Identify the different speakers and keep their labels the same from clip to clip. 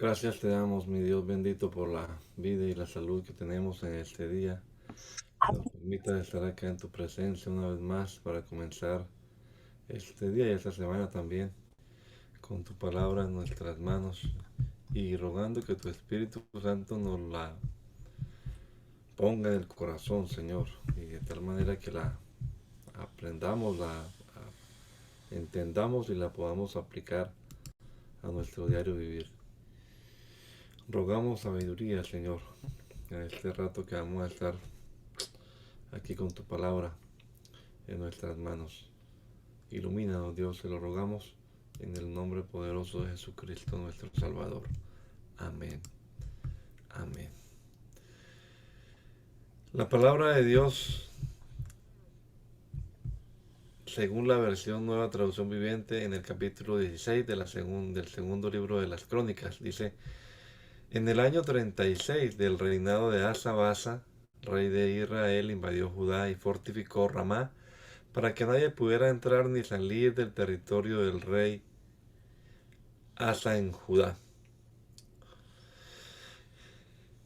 Speaker 1: Gracias te damos, mi Dios bendito, por la vida y la salud que tenemos en este día. Que nos permita estar acá en tu presencia una vez más para comenzar este día y esta semana también con tu palabra en nuestras manos y rogando que tu Espíritu Santo nos la ponga en el corazón, Señor, y de tal manera que la aprendamos, la entendamos y la podamos aplicar a nuestro diario vivir. Rogamos sabiduría, Señor, en este rato que vamos a estar aquí con tu palabra en nuestras manos. Ilumínanos, Dios, se lo rogamos en el nombre poderoso de Jesucristo, nuestro Salvador. Amén. Amén. La palabra de Dios, según la versión Nueva Traducción Viviente, en el capítulo 16 de del segundo libro de las Crónicas, dice: En el año 36 del reinado de Asa Baasa, rey de Israel, invadió Judá y fortificó Ramá para que nadie pudiera entrar ni salir del territorio del rey Asa en Judá.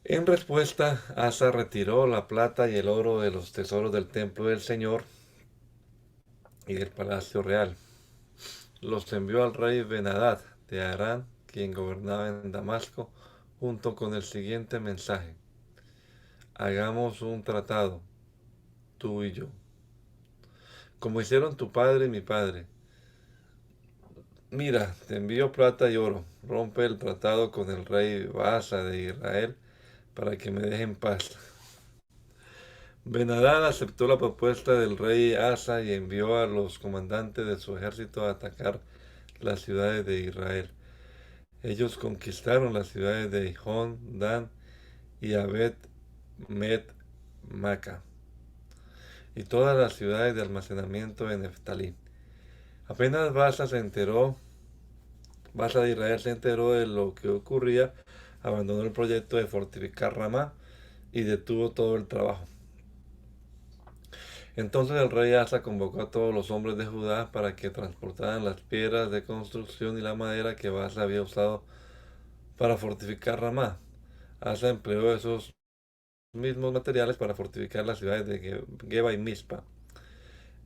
Speaker 1: En respuesta, Asa retiró la plata y el oro de los tesoros del templo del Señor y del palacio real. Los envió al rey Ben-Hadad de Aram, quien gobernaba en Damasco, junto con el siguiente mensaje: Hagamos un tratado, tú y yo, como hicieron tu padre y mi padre. Mira, te envío plata y oro. Rompe el tratado con el rey Baasa de Israel para que me dejen paz. Ben-Hadad aceptó la propuesta del rey Asa y envió a los comandantes de su ejército a atacar las ciudades de Israel. Ellos conquistaron las ciudades de Hijón, Dan y Abed Met Maca y todas las ciudades de almacenamiento de Neftalí. Apenas Basa de Israel se enteró de lo que ocurría, abandonó el proyecto de fortificar Ramá y detuvo todo el trabajo. Entonces el rey Asa convocó a todos los hombres de Judá para que transportaran las piedras de construcción y la madera que Baasa había usado para fortificar Ramá. Asa empleó esos mismos materiales para fortificar las ciudades de Geba y Mizpa.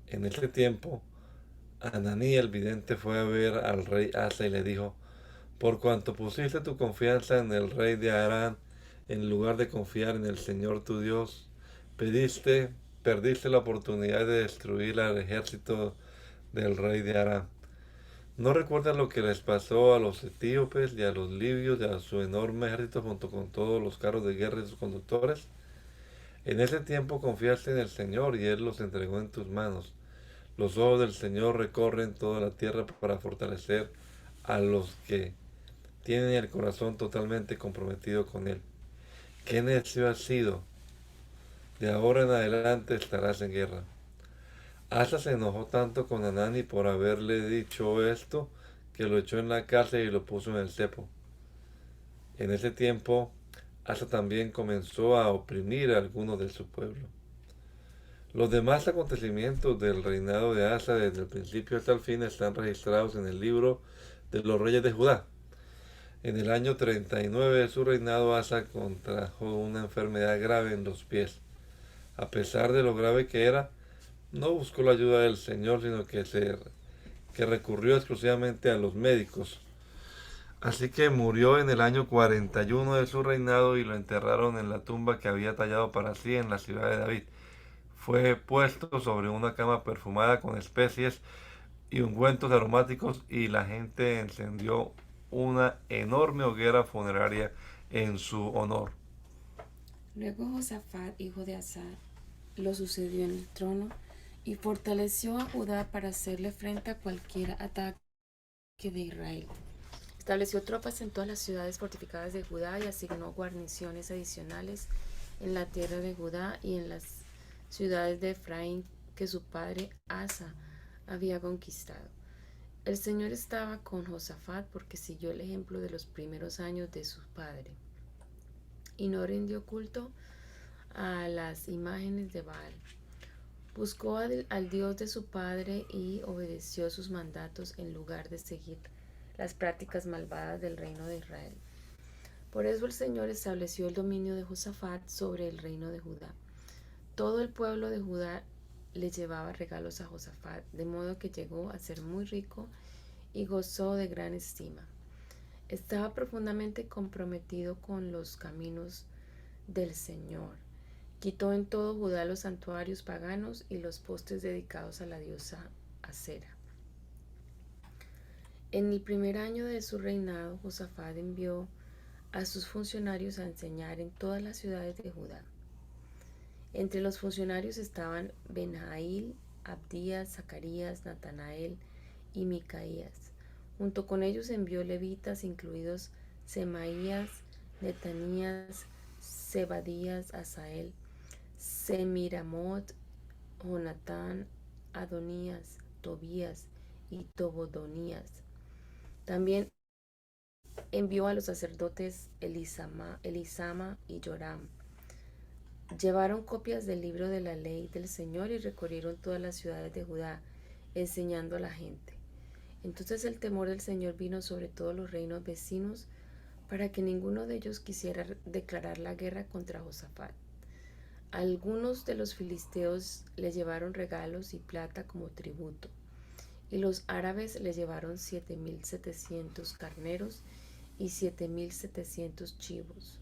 Speaker 1: En ese tiempo, Ananí el vidente fue a ver al rey Asa y le dijo: Por cuanto pusiste tu confianza en el rey de Aram, en lugar de confiar en el Señor tu Dios, perdiste la oportunidad de destruir al ejército del rey de Aram. ¿No recuerdas lo que les pasó a los etíopes y a los libios y a su enorme ejército junto con todos los carros de guerra y sus conductores? En ese tiempo confiaste en el Señor y Él los entregó en tus manos. Los ojos del Señor recorren toda la tierra para fortalecer a los que tienen el corazón totalmente comprometido con Él. ¡Qué necio has sido! De ahora en adelante estarás en guerra. Asa se enojó tanto con Anani por haberle dicho esto que lo echó en la cárcel y lo puso en el cepo. En ese tiempo, Asa también comenzó a oprimir a algunos de su pueblo. Los demás acontecimientos del reinado de Asa desde el principio hasta el fin están registrados en el libro de los reyes de Judá. En el año 39 de su reinado, Asa contrajo una enfermedad grave en los pies. A pesar de lo grave que era, no buscó la ayuda del Señor, sino que recurrió exclusivamente a los médicos. Así que murió en el año 41 de su reinado y lo enterraron en la tumba que había tallado para sí en la ciudad de David. Fue puesto sobre una cama perfumada con especies y ungüentos aromáticos y la gente encendió una enorme hoguera funeraria en su honor.
Speaker 2: Luego Josafat, hijo de Asa, lo sucedió en el trono y fortaleció a Judá para hacerle frente a cualquier ataque de Israel. Estableció tropas en todas las ciudades fortificadas de Judá y asignó guarniciones adicionales en la tierra de Judá y en las ciudades de Efraín que su padre Asa había conquistado. El Señor estaba con Josafat porque siguió el ejemplo de los primeros años de su padre y no rindió culto a las imágenes de Baal. Buscó al Dios de su padre y obedeció sus mandatos en lugar de seguir las prácticas malvadas del reino de Israel. Por eso el Señor estableció el dominio de Josafat sobre el reino de Judá. Todo el pueblo de Judá le llevaba regalos a Josafat, de modo que llegó a ser muy rico y gozó de gran estima. Estaba profundamente comprometido con los caminos del Señor. Quitó en todo Judá los santuarios paganos y los postes dedicados a la diosa Acera. En el primer año de su reinado, Josafat envió a sus funcionarios a enseñar en todas las ciudades de Judá. Entre los funcionarios estaban Benjail, Abdías, Zacarías, Natanael y Micaías. Junto con ellos envió levitas, incluidos Semaías, Netanías, Zebadías, Asael, Semiramot, Jonatán, Adonías, Tobías y Tobodonías. También envió a los sacerdotes Elisama y Joram. Llevaron copias del libro de la ley del Señor y recorrieron todas las ciudades de Judá, enseñando a la gente. Entonces el temor del Señor vino sobre todos los reinos vecinos, para que ninguno de ellos quisiera declarar la guerra contra Josafat. Algunos de los filisteos le llevaron regalos y plata como tributo, y los árabes le llevaron 7,700 carneros y 7,700 chivos.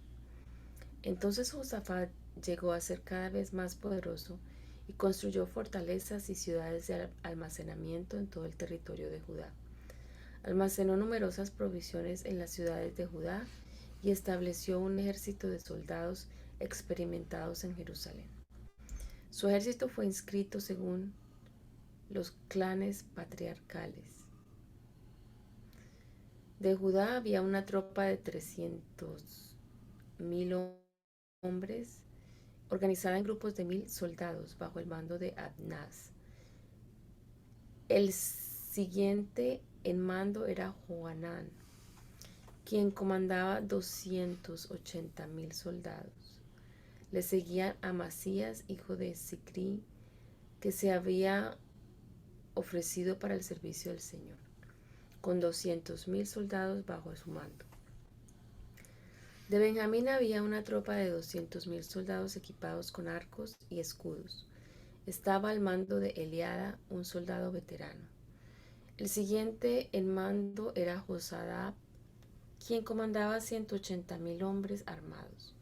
Speaker 2: Entonces Josafat llegó a ser cada vez más poderoso y construyó fortalezas y ciudades de almacenamiento en todo el territorio de Judá. Almacenó numerosas provisiones en las ciudades de Judá y estableció un ejército de soldados experimentados en Jerusalén. Su ejército fue inscrito según los clanes patriarcales. De Judá había una tropa de 300,000 hombres, organizada en grupos de 1,000 soldados bajo el mando de Adnaz. El siguiente en mando era Johanán, quien comandaba 280,000 soldados. Le seguían Amasías, hijo de Zicri, que se había ofrecido para el servicio del Señor, con 200,000 soldados bajo su mando. De Benjamín había una tropa de 200,000 soldados equipados con arcos y escudos. Estaba al mando de Eliada, un soldado veterano. El siguiente en mando era Josadab, quien comandaba 180,000 hombres armados.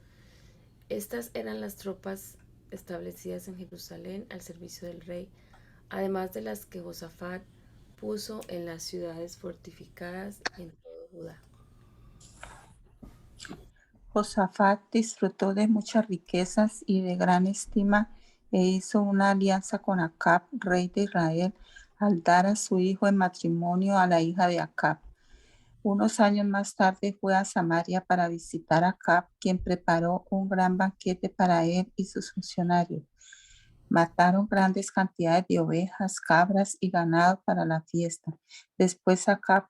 Speaker 2: Estas eran las tropas establecidas en Jerusalén al servicio del rey, además de las que Josafat puso en las ciudades fortificadas en todo Judá.
Speaker 3: Josafat disfrutó de muchas riquezas y de gran estima e hizo una alianza con Acab, rey de Israel, al dar a su hijo en matrimonio a la hija de Acab. Unos años más tarde fue a Samaria para visitar a Acab, quien preparó un gran banquete para él y sus funcionarios. Mataron grandes cantidades de ovejas, cabras y ganado para la fiesta. Después Acab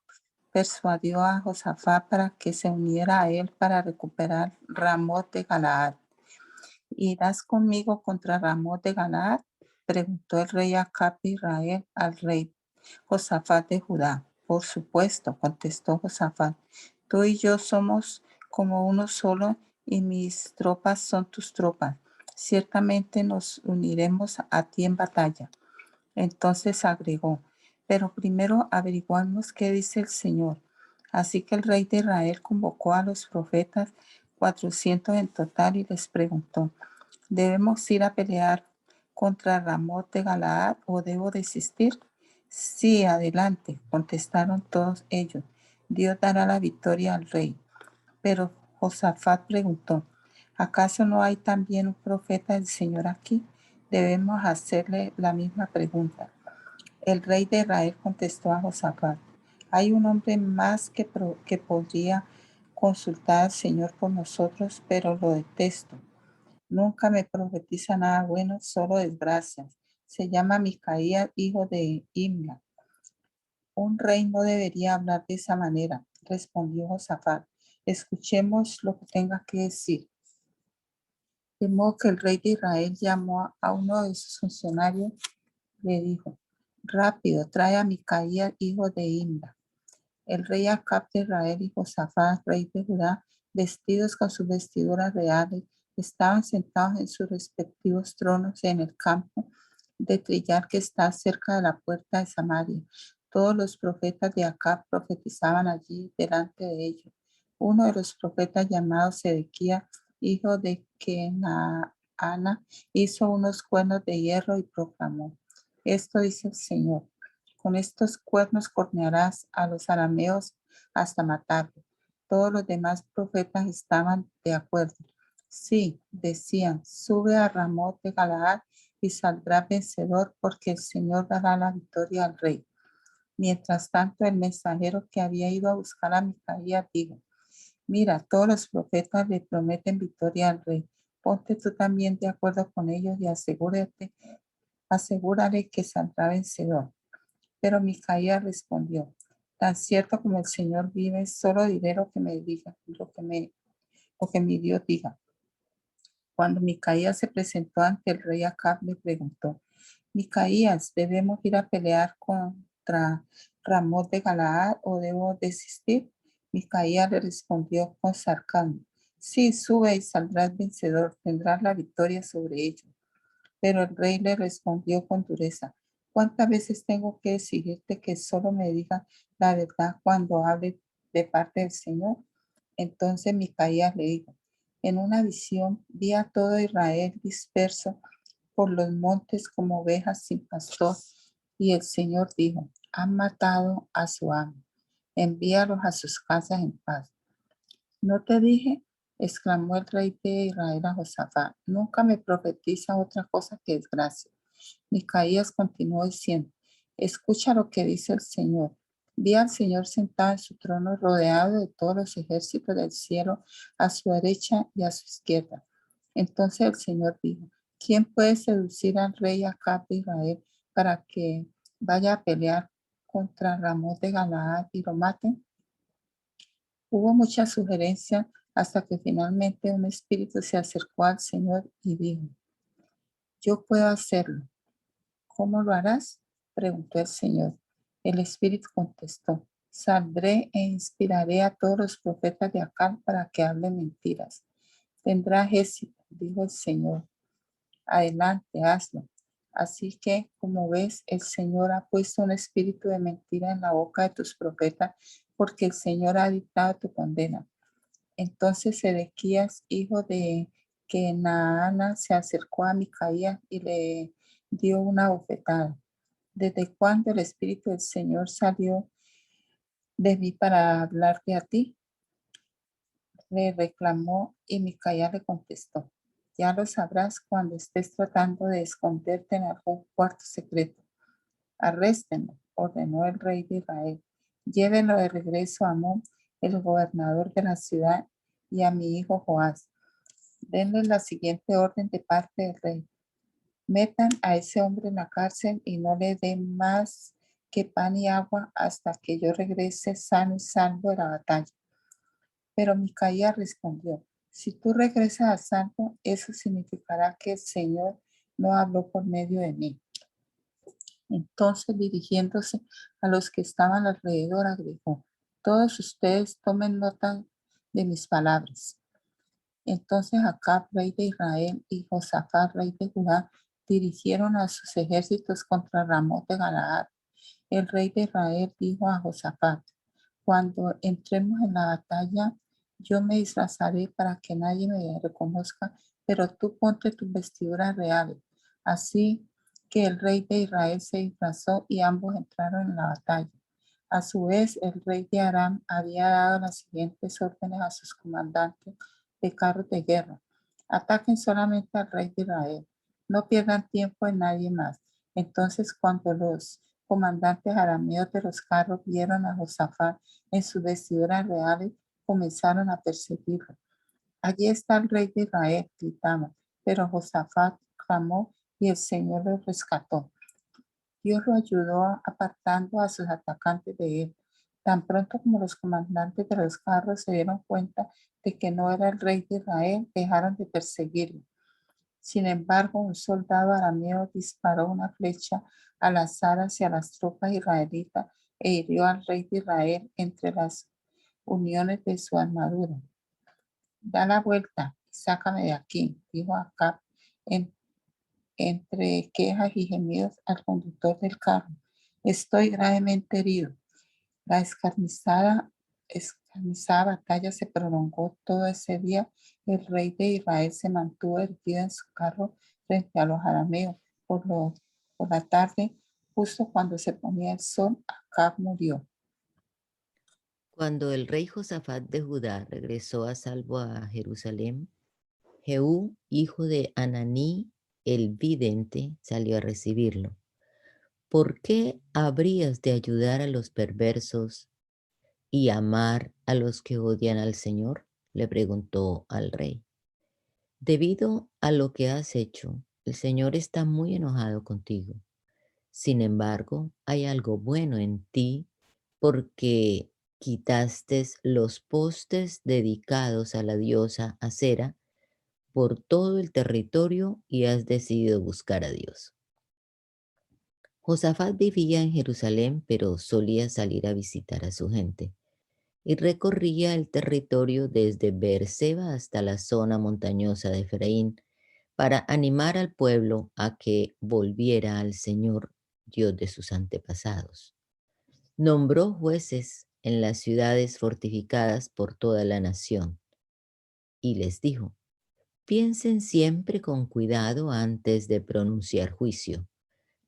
Speaker 3: persuadió a Josafat para que se uniera a él para recuperar Ramot de Galaad. ¿Irás conmigo contra Ramot de Galaad?, preguntó el rey Acab de Israel al rey Josafat de Judá. Por supuesto, contestó Josafat. Tú y yo somos como uno solo y mis tropas son tus tropas. Ciertamente nos uniremos a ti en batalla. Entonces agregó, pero primero averiguamos qué dice el Señor. Así que el rey de Israel convocó a los profetas, 400 en total, y les preguntó, ¿debemos ir a pelear contra Ramot de Galaad o debo desistir? Sí, adelante, contestaron todos ellos. Dios dará la victoria al rey. Pero Josafat preguntó, ¿acaso no hay también un profeta del Señor aquí? Debemos hacerle la misma pregunta. El rey de Israel contestó a Josafat, hay un hombre más que podría consultar al Señor por nosotros, pero lo detesto. Nunca me profetiza nada bueno, solo desgracias. Se llama Micaías, hijo de Imla. Un rey no debería hablar de esa manera, respondió Josafat. Escuchemos lo que tenga que decir. De modo que el rey de Israel llamó a uno de sus funcionarios, le dijo, rápido, trae a Micaías, hijo de Imla. El rey Acab de Israel y Josafat, rey de Judá, vestidos con sus vestiduras reales, estaban sentados en sus respectivos tronos en el campo de trillar que está cerca de la puerta de Samaria. Todos los profetas de Acab profetizaban allí delante de ellos. Uno de los profetas llamado Sedequías, hijo de Kenaana, hizo unos cuernos de hierro y proclamó: esto dice el Señor: con estos cuernos cornearás a los arameos hasta matarlos. Todos los demás profetas estaban de acuerdo. Sí, decían: sube a Ramot de Galaad y saldrá vencedor, porque el Señor dará la victoria al rey. Mientras tanto, el mensajero que había ido a buscar a Micaías dijo: mira, todos los profetas le prometen victoria al rey. Ponte tú también de acuerdo con ellos y asegúrale que saldrá vencedor. Pero Micaías respondió: tan cierto como el Señor vive, solo diré lo que me diga, lo que mi Dios diga. Cuando Micaías se presentó ante el rey Acab, le preguntó: Micaías, ¿debemos ir a pelear contra Ramot de Galaad o debo desistir? Micaías le respondió con sarcasmo: sí, sube y saldrás vencedor, tendrás la victoria sobre ellos. Pero el rey le respondió con dureza: ¿cuántas veces tengo que exigirte que solo me digas la verdad cuando hable de parte del Señor? Entonces Micaías le dijo: en una visión vi a todo Israel disperso por los montes como ovejas sin pastor, y el Señor dijo: han matado a su amo, envíalos a sus casas en paz. ¿No te dije? Exclamó el rey de Israel a Josafat: nunca me profetiza otra cosa que desgracia. Micaías continuó diciendo: escucha lo que dice el Señor. Vi al Señor sentado en su trono, rodeado de todos los ejércitos del cielo, a su derecha y a su izquierda. Entonces el Señor dijo: ¿quién puede seducir al rey Acab de Israel para que vaya a pelear contra Ramón de Galaad y lo maten? Hubo muchas sugerencias hasta que finalmente un espíritu se acercó al Señor y dijo: yo puedo hacerlo. ¿Cómo lo harás?, preguntó el Señor. El espíritu contestó: saldré e inspiraré a todos los profetas de Acab para que hablen mentiras. Tendrás éxito, dijo el Señor. Adelante, hazlo. Así que, como ves, el Señor ha puesto un espíritu de mentira en la boca de tus profetas, porque el Señor ha dictado tu condena. Entonces Sedequías, hijo de Kenaana, se acercó a Micaías y le dio una bofetada. ¿Desde cuándo el Espíritu del Señor salió de mí para hablarte a ti?, le reclamó, y Micaías le contestó: ya lo sabrás cuando estés tratando de esconderte en algún cuarto secreto. Arréstenlo, ordenó el rey de Israel. Llévenlo de regreso a Amón, el gobernador de la ciudad, y a mi hijo Joás. Denle la siguiente orden de parte del rey: metan a ese hombre en la cárcel y no le den más que pan y agua hasta que yo regrese sano y salvo de la batalla. Pero Micaías respondió: si tú regresas a salvo, eso significará que el Señor no habló por medio de mí. Entonces, dirigiéndose a los que estaban alrededor, agregó: todos ustedes tomen nota de mis palabras. Entonces Acab, rey de Israel, y Josafat, rey de Judá, dirigieron a sus ejércitos contra Ramot de Galaad. El rey de Israel dijo a Josafat: cuando entremos en la batalla, yo me disfrazaré para que nadie me reconozca, pero tú ponte tus vestiduras reales. Así que el rey de Israel se disfrazó y ambos entraron en la batalla. A su vez, el rey de Aram había dado las siguientes órdenes a sus comandantes de carros de guerra: ataquen solamente al rey de Israel, no pierdan tiempo en nadie más. Entonces, cuando los comandantes arameos de los carros vieron a Josafat en sus vestiduras reales, comenzaron a perseguirlo. Allí está el rey de Israel, gritaban, pero Josafat clamó y el Señor lo rescató. Dios lo ayudó apartando a sus atacantes de él. Tan pronto como los comandantes de los carros se dieron cuenta de que no era el rey de Israel, dejaron de perseguirlo. Sin embargo, un soldado arameo disparó una flecha al azar hacia las tropas israelitas e hirió al rey de Israel entre las uniones de su armadura. Da la vuelta y sácame de aquí, dijo Acab en- entre quejas y gemidos al conductor del carro. Estoy gravemente herido. La escarnizada batalla se prolongó todo ese día. El rey de Israel se mantuvo erguido en su carro frente a los arameos. Por la tarde, justo cuando se ponía el sol, Acab murió.
Speaker 4: Cuando el rey Josafat de Judá regresó a salvo a Jerusalén, Jehú, hijo de Ananí, el vidente, salió a recibirlo. ¿Por qué habrías de ayudar a los perversos y amar a los que odian al Señor? Le preguntó al rey. Debido a lo que has hecho, el Señor está muy enojado contigo. Sin embargo, hay algo bueno en ti porque quitaste los postes dedicados a la diosa Acera por todo el territorio y has decidido buscar a Dios. Josafat vivía en Jerusalén, pero solía salir a visitar a su gente y recorría el territorio desde Beerseba hasta la zona montañosa de Efraín para animar al pueblo a que volviera al Señor, Dios de sus antepasados. Nombró jueces en las ciudades fortificadas por toda la nación y les dijo: piensen siempre con cuidado antes de pronunciar juicio.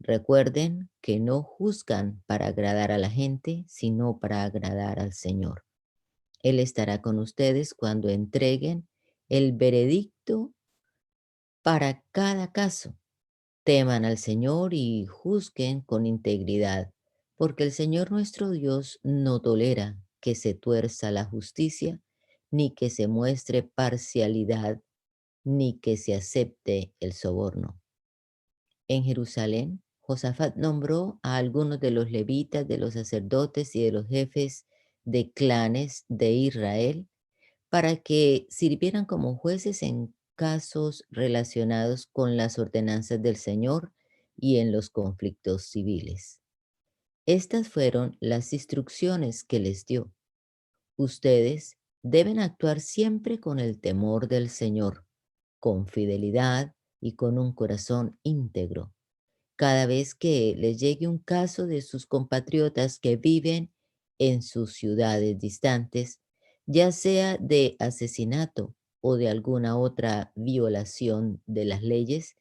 Speaker 4: Recuerden que no juzgan para agradar a la gente, sino para agradar al Señor. Él estará con ustedes cuando entreguen el veredicto para cada caso. Teman al Señor y juzguen con integridad, porque el Señor nuestro Dios no tolera que se tuerza la justicia, ni que se muestre parcialidad, ni que se acepte el soborno. En Jerusalén, Josafat nombró a algunos de los levitas, de los sacerdotes y de los jefes de clanes de Israel para que sirvieran como jueces en casos relacionados con las ordenanzas del Señor y en los conflictos civiles. Estas fueron las instrucciones que les dio. Ustedes deben actuar siempre con el temor del Señor, con fidelidad y con un corazón íntegro. Cada vez que les llegue un caso de sus compatriotas que viven en sus ciudades distantes, ya sea de asesinato o de alguna otra violación de las leyes,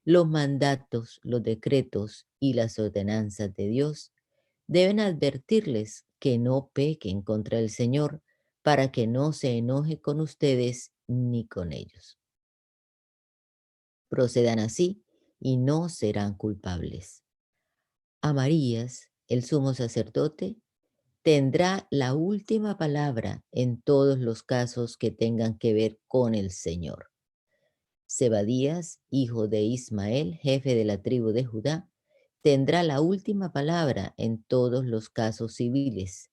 Speaker 4: los mandatos, los decretos y las ordenanzas de Dios, deben advertirles que no pequen contra el Señor para que no se enoje con ustedes ni con ellos. Procedan así y no serán culpables. Amarías, el sumo sacerdote, tendrá la última palabra en todos los casos que tengan que ver con el Señor. Zebadías, hijo de Ismael, jefe de la tribu de Judá, tendrá la última palabra en todos los casos civiles.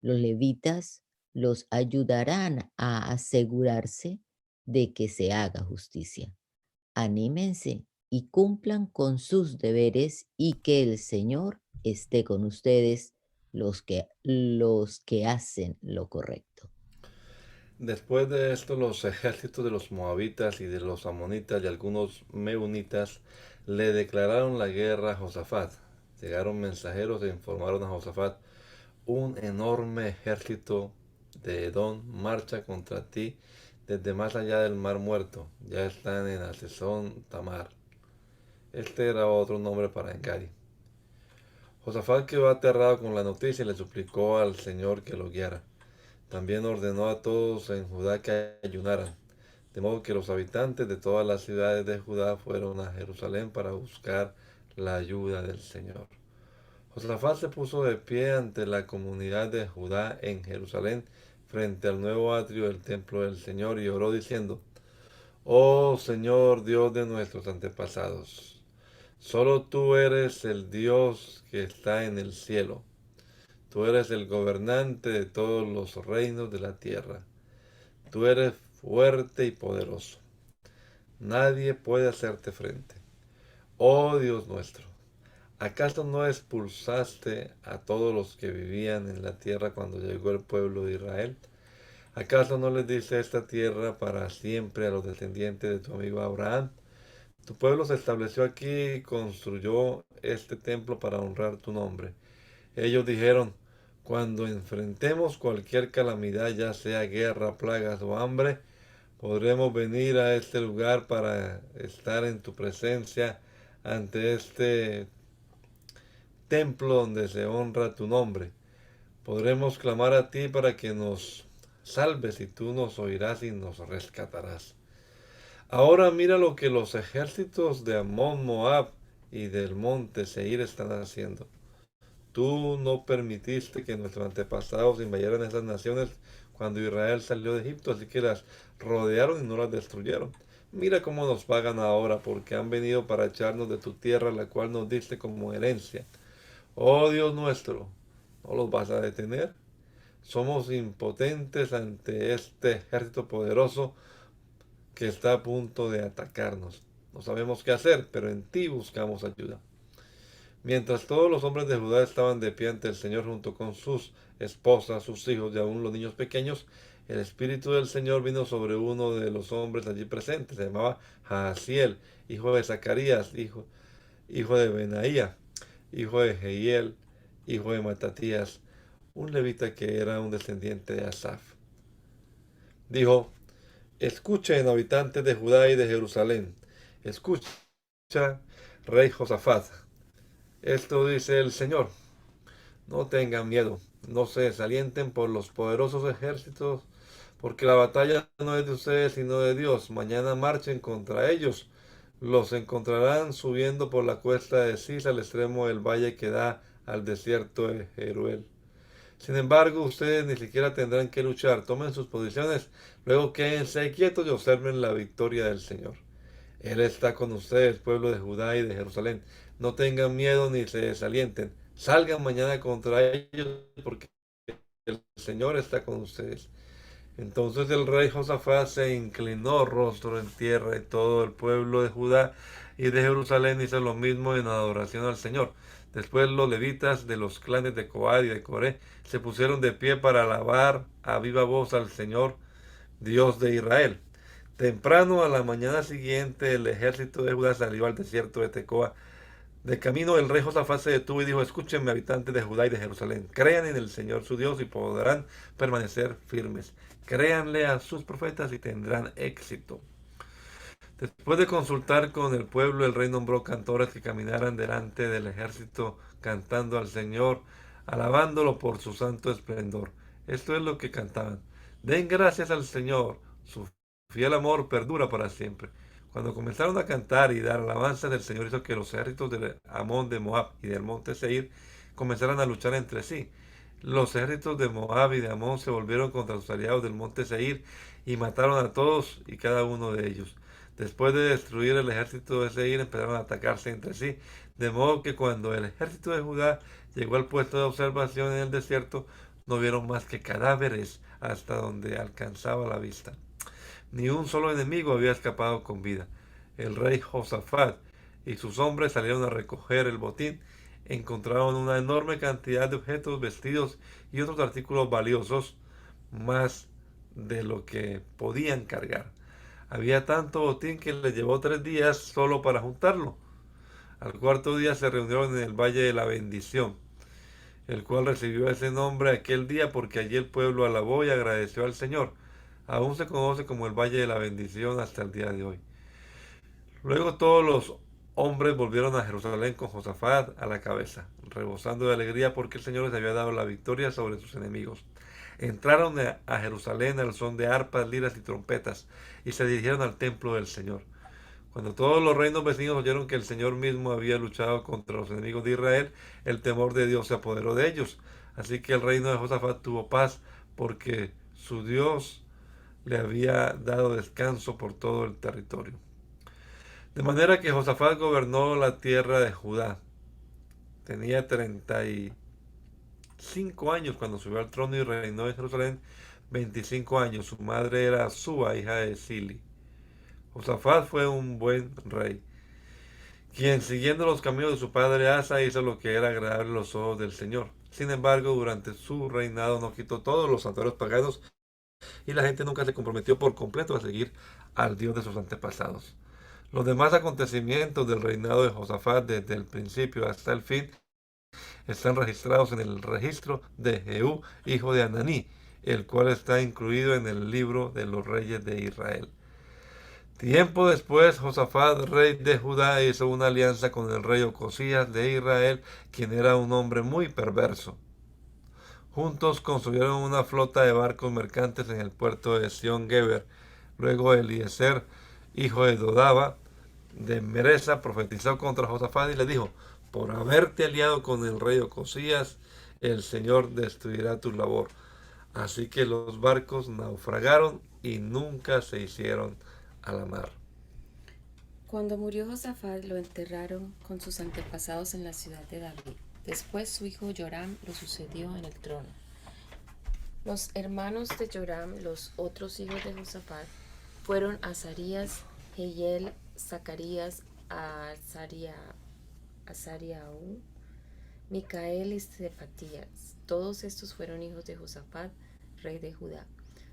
Speaker 4: Los levitas los ayudarán a asegurarse de que se haga justicia. Anímense y cumplan con sus deberes y que el Señor esté con ustedes, los que hacen lo correcto.
Speaker 1: Después de esto, los ejércitos de los moabitas y de los amonitas y algunos meunitas le declararon la guerra a Josafat. Llegaron mensajeros e informaron a Josafat: un enorme ejército de Edom marcha contra ti desde más allá del mar muerto. Ya están en Hazezón Tamar. Este era otro nombre para Engadi. Josafat quedó aterrado con la noticia y le suplicó al Señor que lo guiara. También ordenó a todos en Judá que ayunaran, de modo que los habitantes de todas las ciudades de Judá fueron a Jerusalén para buscar la ayuda del Señor. Josafat se puso de pie ante la comunidad de Judá en Jerusalén, frente al nuevo atrio del templo del Señor, y oró diciendo: oh Señor, Dios de nuestros antepasados, solo tú eres el Dios que está en el cielo. Tú eres el gobernante de todos los reinos de la tierra. Tú eres fuerte y poderoso. Nadie puede hacerte frente. Oh Dios nuestro, ¿acaso no expulsaste a todos los que vivían en la tierra cuando llegó el pueblo de Israel? ¿Acaso no les diste esta tierra para siempre a los descendientes de tu amigo Abraham? Tu pueblo se estableció aquí y construyó este templo para honrar tu nombre. Ellos dijeron, cuando enfrentemos cualquier calamidad, ya sea guerra, plagas o hambre, podremos venir a este lugar para estar en tu presencia ante este templo donde se honra tu nombre. Podremos clamar a ti para que nos salves y tú nos oirás y nos rescatarás. Ahora mira lo que los ejércitos de Amón, Moab y del monte Seir están haciendo. Tú no permitiste que nuestros antepasados invadieran esas naciones cuando Israel salió de Egipto, así que las rodearon y no las destruyeron. Mira cómo nos pagan ahora, porque han venido para echarnos de tu tierra, la cual nos diste como herencia. Oh Dios nuestro, ¿no los vas a detener? Somos impotentes ante este ejército poderoso que está a punto de atacarnos. No sabemos qué hacer, pero en ti buscamos ayuda. Mientras todos los hombres de Judá estaban de pie ante el Señor junto con sus esposas, sus hijos y aún los niños pequeños, el Espíritu del Señor vino sobre uno de los hombres allí presentes. Se llamaba Jaasiel, hijo de Zacarías, hijo de Benaía, hijo de Jehiel, hijo de Matatías, un levita que era un descendiente de Asaf. Dijo, escuchen, habitantes de Judá y de Jerusalén. Escucha, rey Josafat. Esto dice el Señor. No tengan miedo, no se desalienten por los poderosos ejércitos, porque la batalla no es de ustedes sino de Dios. Mañana marchen contra ellos. Los encontrarán subiendo por la cuesta de Cis al extremo del valle que da al desierto de Jeruel. Sin embargo, ustedes ni siquiera tendrán que luchar. Tomen sus posiciones, luego quédense quietos y observen la victoria del Señor. Él está con ustedes, pueblo de Judá y de Jerusalén. No tengan miedo ni se desalienten. Salgan mañana contra ellos, porque el Señor está con ustedes. Entonces el rey Josafat se inclinó rostro en tierra, y todo el pueblo de Judá y de Jerusalén hizo lo mismo en adoración al Señor. Después los levitas de los clanes de Coad y de Coré se pusieron de pie para alabar a viva voz al Señor, Dios de Israel. Temprano a la mañana siguiente el ejército de Judá salió al desierto de Tecoa. De camino el rey Josafat se detuvo y dijo, escúchenme, habitantes de Judá y de Jerusalén, crean en el Señor su Dios y podrán permanecer firmes. Créanle a sus profetas y tendrán éxito. Después de consultar con el pueblo, el rey nombró cantores que caminaran delante del ejército cantando al Señor, alabándolo por su santo esplendor. Esto es lo que cantaban. Den gracias al Señor, su fiel amor perdura para siempre. Cuando comenzaron a cantar y dar alabanza del Señor, hizo que los ejércitos de Amón, de Moab y del monte Seir comenzaran a luchar entre sí. Los ejércitos de Moab y de Amón se volvieron contra los aliados del monte Seir y mataron a todos y cada uno de ellos. Después de destruir el ejército de Seir, empezaron a atacarse entre sí, de modo que cuando el ejército de Judá llegó al puesto de observación en el desierto, no vieron más que cadáveres hasta donde alcanzaba la vista. Ni un solo enemigo había escapado con vida. El rey Josafat y sus hombres salieron a recoger el botín. Encontraron una enorme cantidad de objetos, vestidos y otros artículos valiosos, más de lo que podían cargar. Había tanto botín que les llevó 3 días solo para juntarlo. Al cuarto día se reunieron en el Valle de la Bendición, el cual recibió ese nombre aquel día porque allí el pueblo alabó y agradeció al Señor. Aún se conoce como el Valle de la Bendición hasta el día de hoy. Luego todos los hombres volvieron a Jerusalén con Josafat a la cabeza, rebosando de alegría porque el Señor les había dado la victoria sobre sus enemigos. Entraron a Jerusalén al son de arpas, liras y trompetas, y se dirigieron al templo del Señor. Cuando todos los reinos vecinos oyeron que el Señor mismo había luchado contra los enemigos de Israel, el temor de Dios se apoderó de ellos. Así que el reino de Josafat tuvo paz, porque su Dios le había dado descanso por todo el territorio. De manera que Josafat gobernó la tierra de Judá. Tenía 35 años cuando subió al trono y reinó en Jerusalén 25 años. Su madre era Suba, hija de Sili. Josafat fue un buen rey, quien siguiendo los caminos de su padre Asa hizo lo que era agradable a los ojos del Señor. Sin embargo, durante su reinado no quitó todos los santuarios paganos y la gente nunca se comprometió por completo a seguir al Dios de sus antepasados. Los demás acontecimientos del reinado de Josafat desde el principio hasta el fin están registrados en el registro de Jehú, hijo de Ananí, el cual está incluido en el libro de los reyes de Israel. Tiempo después, Josafat, rey de Judá, hizo una alianza con el rey Ocosías de Israel, quien era un hombre muy perverso. Juntos construyeron una flota de barcos mercantes en el puerto de Sion-Geber. Luego Eliezer, hijo de Dodaba, de Meresa, profetizó contra Josafat y le dijo: por haberte aliado con el rey Ocosías, el Señor destruirá tu labor. Así que los barcos naufragaron y nunca se hicieron a la mar.
Speaker 2: Cuando murió Josafat, lo enterraron con sus antepasados en la ciudad de David. Después su hijo Joram lo sucedió en el trono. Los hermanos de Joram, los otros hijos de Josafat, fueron Azarías, Jehiel, Zacarías, Azariahu, Micael y Cefatías. Todos estos fueron hijos de Josafat, rey de Judá.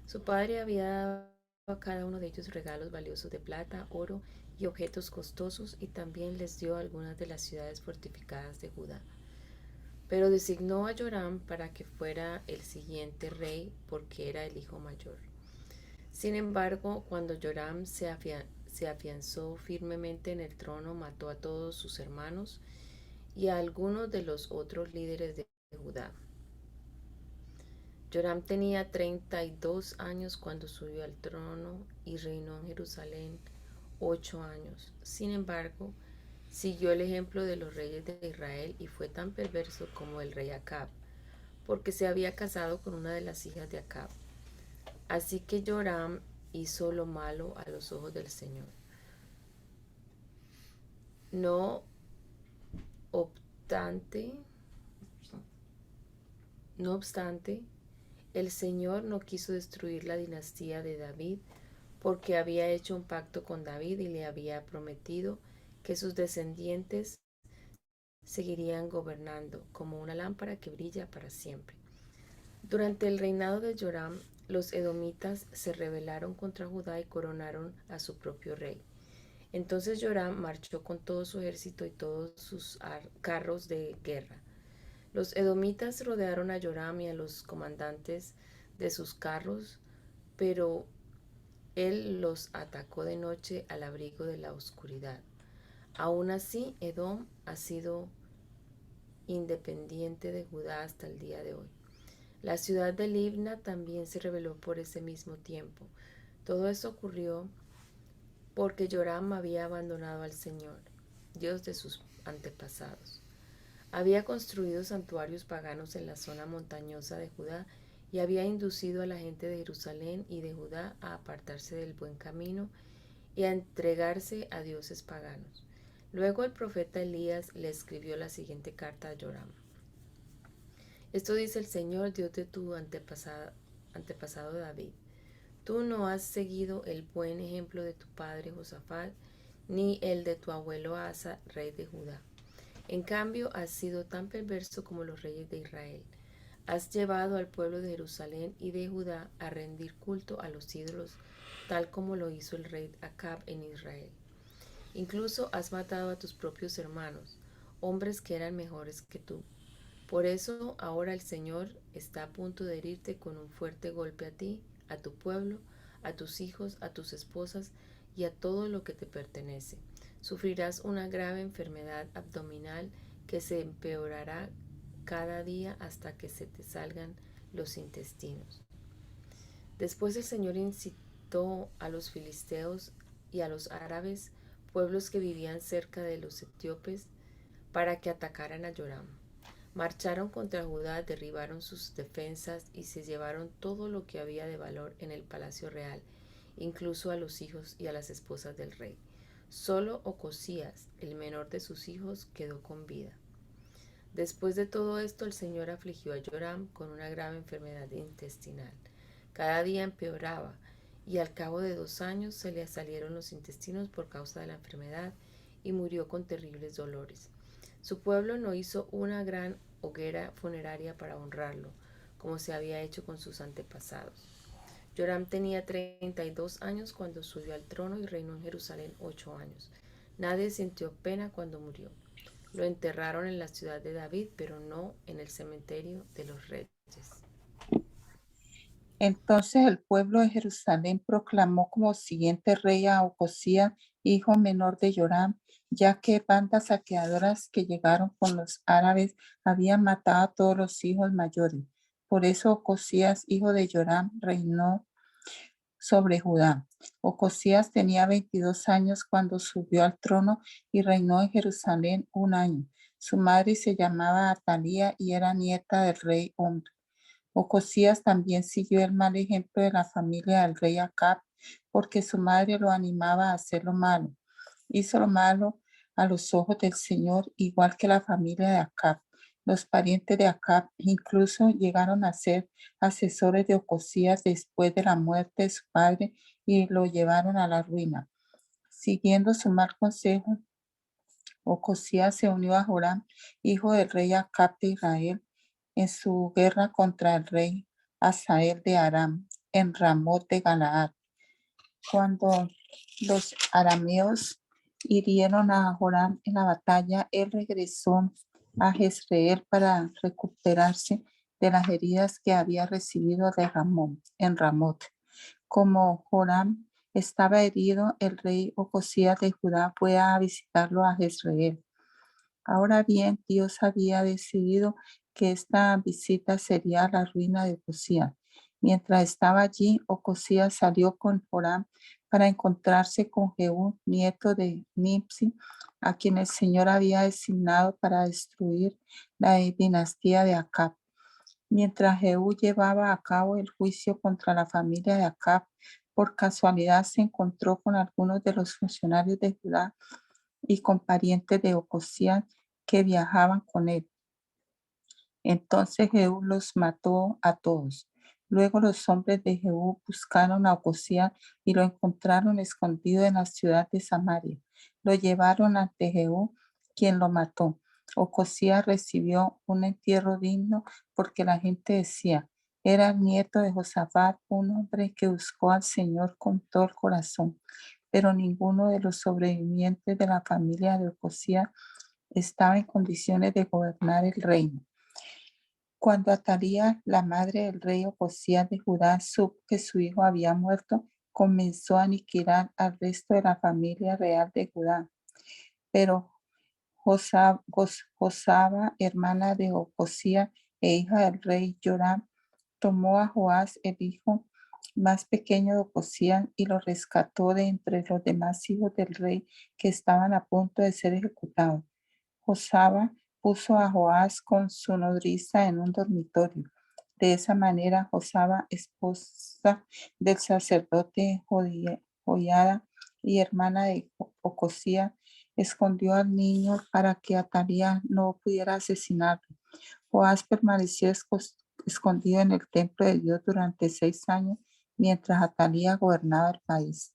Speaker 2: Su padre había dado a cada uno de ellos regalos valiosos de plata, oro y objetos costosos, y también les dio algunas de las ciudades fortificadas de Judá. Pero designó a Joram para que fuera el siguiente rey, porque era el hijo mayor. Sin embargo, cuando Joram se afianzó firmemente en el trono, mató a todos sus hermanos y a algunos de los otros líderes de Judá. Joram tenía 32 años cuando subió al trono y reinó en Jerusalén 8 años. Sin embargo, siguió el ejemplo de los reyes de Israel y fue tan perverso como el rey Acab, porque se había casado con una de las hijas de Acab. Así que Joram hizo lo malo a los ojos del Señor. No obstante, el Señor no quiso destruir la dinastía de David, porque había hecho un pacto con David y le había prometido que sus descendientes seguirían gobernando como una lámpara que brilla para siempre. Durante el reinado de Joram, los edomitas se rebelaron contra Judá y coronaron a su propio rey. Entonces Joram marchó con todo su ejército y todos sus carros de guerra. Los edomitas rodearon a Joram y a los comandantes de sus carros, pero él los atacó de noche al abrigo de la oscuridad. Aún así, Edom ha sido independiente de Judá hasta el día de hoy. La ciudad de Libna también se rebeló por ese mismo tiempo. Todo eso ocurrió porque Joram había abandonado al Señor, Dios de sus antepasados. Había construido santuarios paganos en la zona montañosa de Judá y había inducido a la gente de Jerusalén y de Judá a apartarse del buen camino y a entregarse a dioses paganos. Luego el profeta Elías le escribió la siguiente carta a Joram. Esto dice el Señor, Dios de tu antepasado David. Tú no has seguido el buen ejemplo de tu padre Josafat, ni el de tu abuelo Asa, rey de Judá. En cambio, has sido tan perverso como los reyes de Israel. Has llevado al pueblo de Jerusalén y de Judá a rendir culto a los ídolos, tal como lo hizo el rey Acab en Israel. Incluso has matado a tus propios hermanos, hombres que eran mejores que tú. Por eso ahora el Señor está a punto de herirte con un fuerte golpe a ti, a tu pueblo, a tus hijos, a tus esposas y a todo lo que te pertenece. Sufrirás una grave enfermedad abdominal que se empeorará cada día hasta que se te salgan los intestinos. Después el Señor incitó a los filisteos y a los árabes, pueblos que vivían cerca de los etíopes, para que atacaran a Joram. Marcharon contra Judá, derribaron sus defensas y se llevaron todo lo que había de valor en el palacio real, incluso a los hijos y a las esposas del rey. Solo Ocosías, el menor de sus hijos, quedó con vida. Después de todo esto, el Señor afligió a Joram con una grave enfermedad intestinal. Cada día empeoraba, y al cabo de 2 años se le salieron los intestinos por causa de la enfermedad y murió con terribles dolores. Su pueblo no hizo una gran hoguera funeraria para honrarlo, como se había hecho con sus antepasados. Joram tenía 32 años cuando subió al trono y reinó en Jerusalén 8 años. Nadie sintió pena cuando murió. Lo enterraron en la ciudad de David, pero no en el cementerio de los reyes.
Speaker 3: Entonces el pueblo de Jerusalén proclamó como siguiente rey a Ocosías, hijo menor de Joram, ya que bandas saqueadoras que llegaron con los árabes habían matado a todos los hijos mayores. Por eso Ocosías, hijo de Joram, reinó sobre Judá. Ocosías tenía 22 años cuando subió al trono y reinó en Jerusalén un año. Su madre se llamaba Atalía y era nieta del rey Omri. Ocosías también siguió el mal ejemplo de la familia del rey Acab, porque su madre lo animaba a hacer lo malo. Hizo lo malo a los ojos del Señor, igual que la familia de Acab. Los parientes de Acab incluso llegaron a ser asesores de Ocosías después de la muerte de su padre y lo llevaron a la ruina. Siguiendo su mal consejo, Ocosías se unió a Joram, hijo del rey Acab de Israel, en su guerra contra el rey Hazael de Aram, en Ramot de Galaad. Cuando los arameos hirieron a Joram en la batalla, él regresó a Jezreel para recuperarse de las heridas que había recibido de en Ramot. Como Joram estaba herido, el rey Ocosías de Judá fue a visitarlo a Jezreel. Ahora bien, Dios había decidido que esta visita sería la ruina de Ocosías. Mientras estaba allí, Ocosías salió con Joram para encontrarse con Jehú, nieto de Nimsi, a quien el Señor había designado para destruir la dinastía de Acab. Mientras Jehú llevaba a cabo el juicio contra la familia de Acab, por casualidad se encontró con algunos de los funcionarios de Judá y con parientes de Ocosías que viajaban con él. Entonces Jehú los mató a todos. Luego los hombres de Jehú buscaron a Ocosías y lo encontraron escondido en la ciudad de Samaria. Lo llevaron ante Jehú, quien lo mató. Ocosías recibió un entierro digno porque la gente decía, era el nieto de Josafat, un hombre que buscó al Señor con todo el corazón. Pero ninguno de los sobrevivientes de la familia de Ocosías estaba en condiciones de gobernar el reino. Cuando Atalía, la madre del rey Ocosías de Judá, supo que su hijo había muerto, comenzó a aniquilar al resto de la familia real de Judá. Pero Josaba, hermana de Ocosías e hija del rey Joram, tomó a Joás, el hijo más pequeño de Ocosías, y lo rescató de entre los demás hijos del rey que estaban a punto de ser ejecutados. Josaba puso a Joás con su nodriza en un dormitorio. De esa manera, Josaba, esposa del sacerdote Joiada y hermana de Ocosías, escondió al niño para que Atalía no pudiera asesinarlo. Joás permaneció escondido en el templo de Dios durante 6 años mientras Atalía gobernaba el país.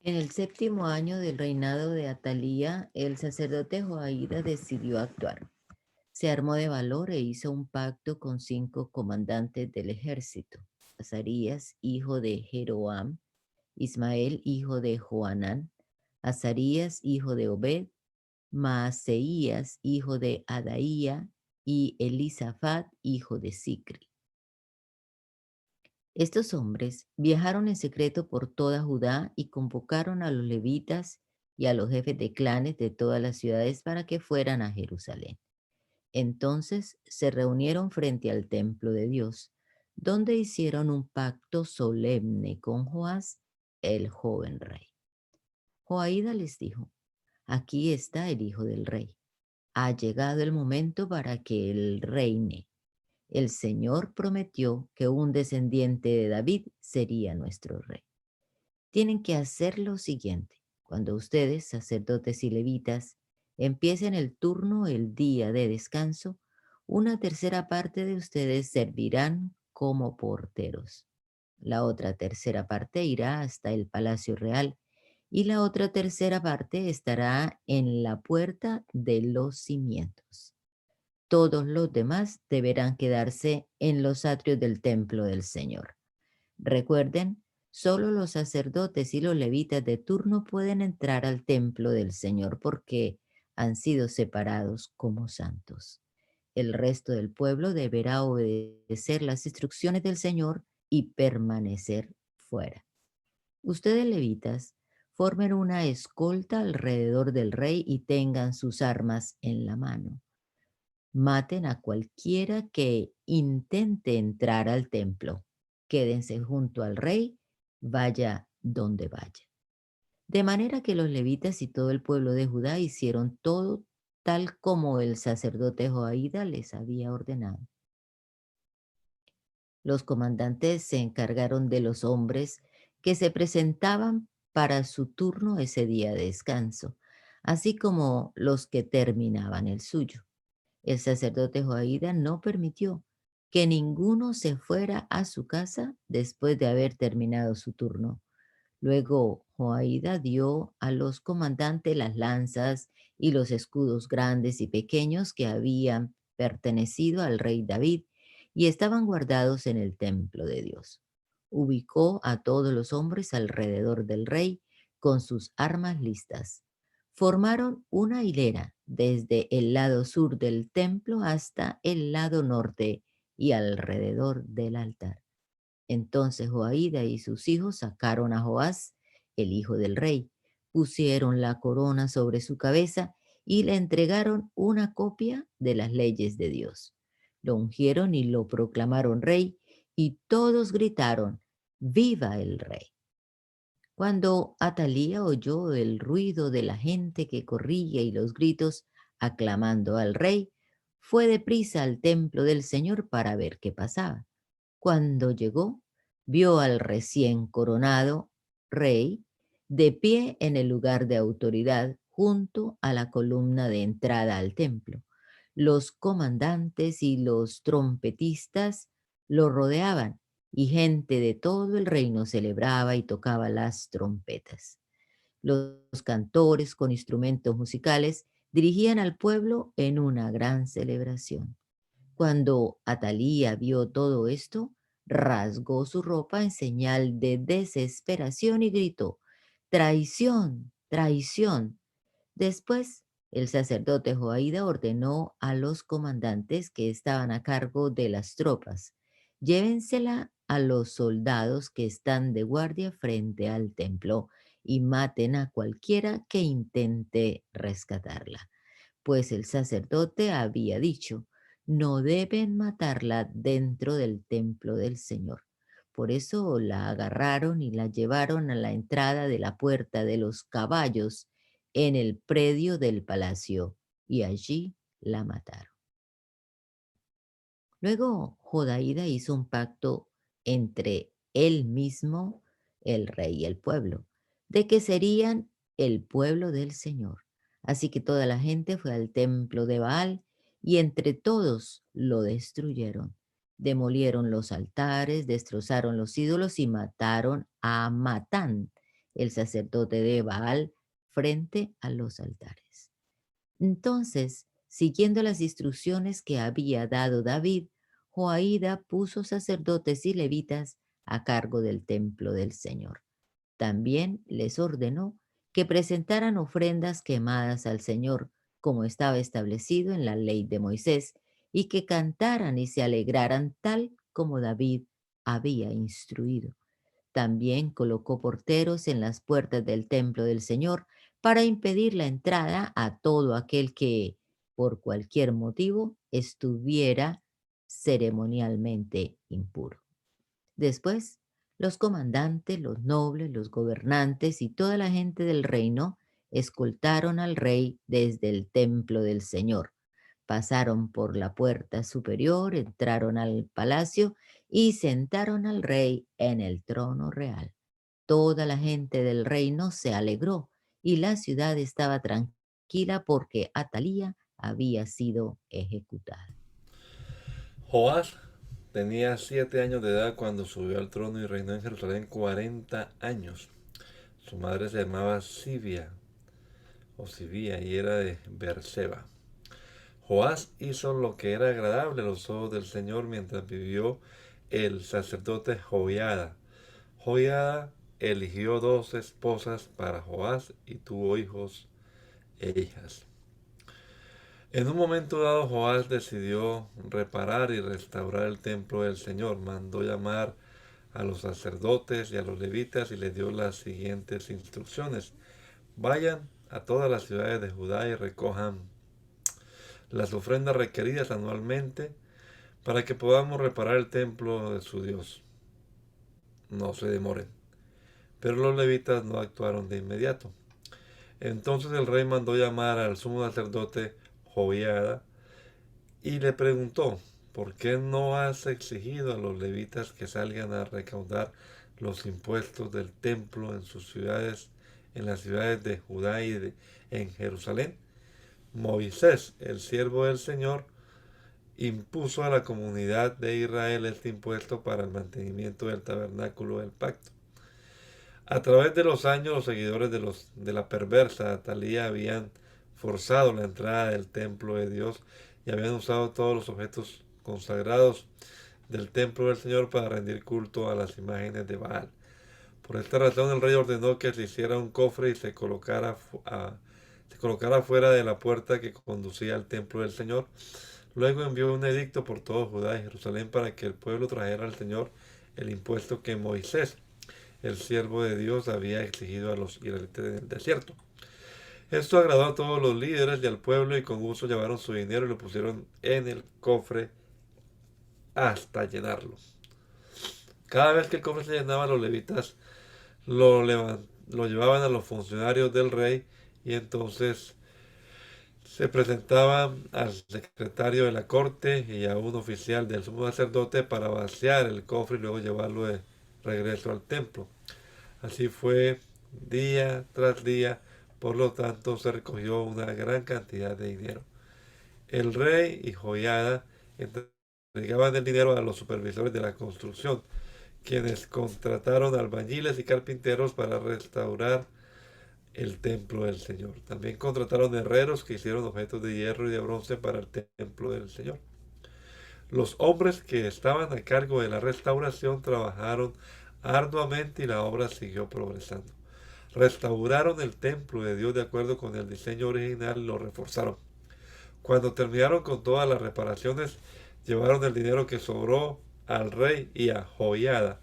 Speaker 4: En el 7º año del reinado de Atalía, el sacerdote Joaída decidió actuar. Se armó de valor e hizo un pacto con 5 comandantes del ejército: Azarías, hijo de Jeroam; Ismael, hijo de Joanán; Azarías, hijo de Obed; Maaseías, hijo de Adaía; y Elisafat, hijo de Sicri. Estos hombres viajaron en secreto por toda Judá y convocaron a los levitas y a los jefes de clanes de todas las ciudades para que fueran a Jerusalén. Entonces se reunieron frente al templo de Dios, donde hicieron un pacto solemne con Joás, el joven rey. Joaída les dijo: aquí está el hijo del rey. Ha llegado el momento para que él reine. El Señor prometió que un descendiente de David sería nuestro rey. Tienen que hacer lo siguiente: cuando ustedes, sacerdotes y levitas, empiecen el turno el día de descanso, una tercera parte de ustedes servirán como porteros. La otra tercera parte irá hasta el palacio real y la otra tercera parte estará en la puerta de los cimientos. Todos los demás deberán quedarse en los atrios del templo del Señor. Recuerden, solo los sacerdotes y los levitas de turno pueden entrar al templo del Señor porque han sido separados como santos. El resto del pueblo deberá obedecer las instrucciones del Señor y permanecer fuera. Ustedes, levitas, formen una escolta alrededor del rey y tengan sus armas en la mano. Maten a cualquiera que intente entrar al templo. Quédense junto al rey, vaya donde vaya. De manera que los levitas y todo el pueblo de Judá hicieron todo tal como el sacerdote Joaída les había ordenado. Los comandantes se encargaron de los hombres que se presentaban para su turno ese día de descanso, así como los que terminaban el suyo. El sacerdote Joaída no permitió que ninguno se fuera a su casa después de haber terminado su turno. Luego Joaída dio a los comandantes las lanzas y los escudos grandes y pequeños que habían pertenecido al rey David y estaban guardados en el templo de Dios. Ubicó a todos los hombres alrededor del rey con sus armas listas. Formaron una hilera desde el lado sur del templo hasta el lado norte y alrededor del altar. Entonces Joaída y sus hijos sacaron a Joás, el hijo del rey, pusieron la corona sobre su cabeza y le entregaron una copia de las leyes de Dios. Lo ungieron y lo proclamaron rey, y todos gritaron: ¡Viva el rey! Cuando Atalía oyó el ruido de la gente que corría y los gritos aclamando al rey, fue deprisa al templo del Señor para ver qué pasaba. Cuando llegó, vio al recién coronado rey de pie en el lugar de autoridad junto a la columna de entrada al templo. Los comandantes y los trompetistas lo rodeaban y gente de todo el reino celebraba y tocaba las trompetas. Los cantores con instrumentos musicales dirigían al pueblo en una gran celebración. Cuando Atalía vio todo esto, rasgó su ropa en señal de desesperación y gritó: ¡Traición! ¡Traición! Después, el sacerdote Joaída ordenó a los comandantes que estaban a cargo de las tropas: llévensela a los soldados que están de guardia frente al templo y maten a cualquiera que intente rescatarla, pues el sacerdote había dicho: no deben matarla dentro del templo del Señor. Por eso la agarraron y la llevaron a la entrada de la puerta de los caballos en el predio del palacio, y allí la mataron. Luego Jodaída hizo un pacto entre él mismo, el rey y el pueblo, de que serían el pueblo del Señor. Así que toda la gente fue al templo de Baal y entre todos lo destruyeron. Demolieron los altares, destrozaron los ídolos y mataron a Matán, el sacerdote de Baal, frente a los altares. Entonces, siguiendo las instrucciones que había dado David, Joaída puso sacerdotes y levitas a cargo del templo del Señor. También les ordenó que presentaran ofrendas quemadas al Señor, como estaba establecido en la ley de Moisés, y que cantaran y se alegraran tal como David había instruido. También colocó porteros en las puertas del templo del Señor para impedir la entrada a todo aquel que, por cualquier motivo, estuviera ceremonialmente impuro. Después, los comandantes, los nobles, los gobernantes y toda la gente del reino escoltaron al rey desde el templo del Señor. Pasaron por la puerta superior, entraron al palacio y sentaron al rey en el trono real. Toda la gente del reino se alegró y la ciudad estaba tranquila porque Atalía había sido ejecutada.
Speaker 1: Joás tenía 7 años de edad cuando subió al trono y reinó en Jerusalén 40 años. Su madre se llamaba Sibia y era de Beerseba. Joás hizo lo que era agradable a los ojos del Señor mientras vivió el sacerdote Joiada. Joiada eligió 2 esposas para Joás y tuvo hijos e hijas. En un momento dado, Joás decidió reparar y restaurar el templo del Señor. Mandó llamar a los sacerdotes y a los levitas y les dio las siguientes instrucciones. Vayan a todas las ciudades de Judá y recojan las ofrendas requeridas anualmente para que podamos reparar el templo de su Dios. No se demoren. Pero los levitas no actuaron de inmediato. Entonces el rey mandó llamar al sumo sacerdote Joiada y le preguntó: ¿por qué no has exigido a los levitas que salgan a recaudar los impuestos del templo en sus ciudades, en las ciudades de Judá y en Jerusalén? Moisés, el siervo del Señor, impuso a la comunidad de Israel este impuesto para el mantenimiento del tabernáculo del pacto. A través de los años, los seguidores de la perversa Atalía habían forzado la entrada del templo de Dios y habían usado todos los objetos consagrados del templo del Señor para rendir culto a las imágenes de Baal. Por esta razón el rey ordenó que se hiciera un cofre y se colocara fuera de la puerta que conducía al templo del Señor. Luego envió un edicto por todo Judá y Jerusalén para que el pueblo trajera al Señor el impuesto que Moisés, el siervo de Dios, había exigido a los israelitas en el desierto. Esto agradó a todos los líderes y al pueblo, y con gusto llevaron su dinero y lo pusieron en el cofre hasta llenarlo. Cada vez que el cofre se llenaba, los levitas lo llevaban a los funcionarios del rey, y entonces se presentaban al secretario de la corte y a un oficial del sumo sacerdote para vaciar el cofre y luego llevarlo de regreso al templo. Así fue día tras día, por lo tanto se recogió una gran cantidad de dinero. El rey y Joiada entregaban el dinero a los supervisores de la construcción, quienes contrataron albañiles y carpinteros para restaurar el templo del Señor. También contrataron herreros que hicieron objetos de hierro y de bronce para el templo del Señor. Los hombres que estaban a cargo de la restauración trabajaron arduamente y la obra siguió progresando. Restauraron el templo de Dios de acuerdo con el diseño original y lo reforzaron. Cuando terminaron con todas las reparaciones, llevaron el dinero que sobró al rey y a Joiada.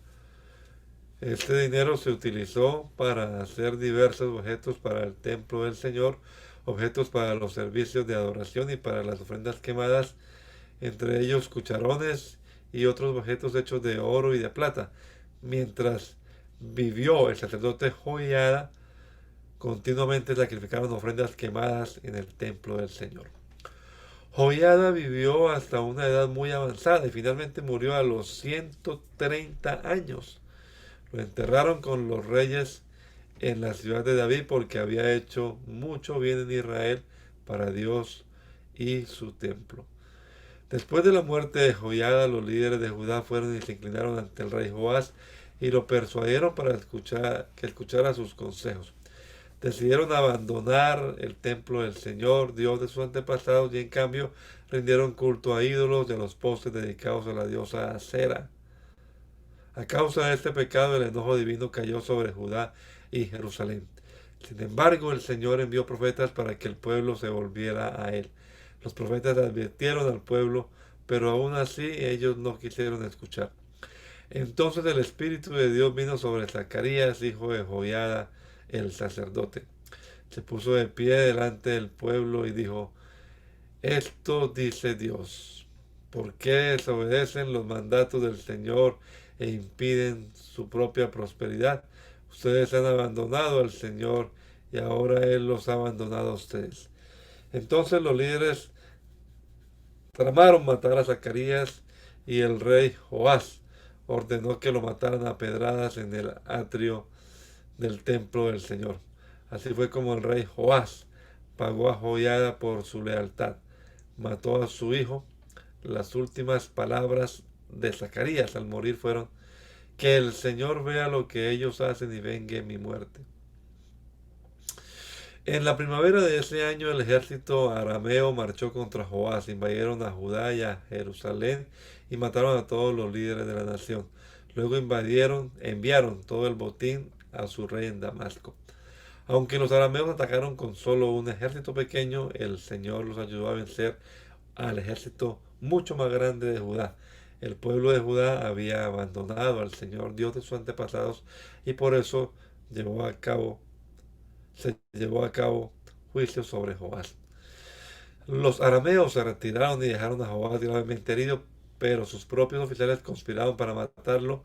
Speaker 1: Este dinero se utilizó para hacer diversos objetos para el templo del Señor, objetos para los servicios de adoración y para las ofrendas quemadas, entre ellos cucharones y otros objetos hechos de oro y de plata. Mientras vivió el sacerdote Joiada, continuamente sacrificaron ofrendas quemadas en el templo del Señor. Joiada vivió hasta una edad muy avanzada y finalmente murió a los 130 años. Lo enterraron con los reyes en la ciudad de David porque había hecho mucho bien en Israel para Dios y su templo. Después de la muerte de Joiada, los líderes de Judá fueron y se inclinaron ante el rey Joás y lo persuadieron para que escuchara sus consejos. Decidieron abandonar el templo del Señor, Dios de sus antepasados, y en cambio rindieron culto a ídolos de los postes dedicados a la diosa Acera. A causa de este pecado, el enojo divino cayó sobre Judá y Jerusalén. Sin embargo, el Señor envió profetas para que el pueblo se volviera a él. Los profetas advirtieron al pueblo, pero aún así ellos no quisieron escuchar. Entonces el Espíritu de Dios vino sobre Zacarías, hijo de Joiada, el sacerdote. Se puso de pie delante del pueblo y dijo: esto dice Dios, ¿por qué desobedecen los mandatos del Señor e impiden su propia prosperidad? Ustedes han abandonado al Señor y ahora Él los ha abandonado a ustedes. Entonces los líderes tramaron matar a Zacarías y el rey Joás ordenó que lo mataran a pedradas en el atrio del templo del Señor. Así fue como el rey Joás pagó a Joiada por su lealtad. Mató a su hijo. Las últimas palabras de Zacarías al morir fueron: que el Señor vea lo que ellos hacen y vengue mi muerte. En la primavera de ese año el ejército arameo marchó contra Joás, invadieron a Judá y a Jerusalén y mataron a todos los líderes de la nación. Luego enviaron todo el botín a su rey en Damasco. Aunque los arameos atacaron con solo un ejército pequeño, el Señor los ayudó a vencer al ejército mucho más grande de Judá. El pueblo de Judá había abandonado al Señor Dios de sus antepasados y por eso se llevó a cabo juicio sobre Joás. Los arameos se retiraron y dejaron a Joás gravemente herido, pero sus propios oficiales conspiraron para matarlo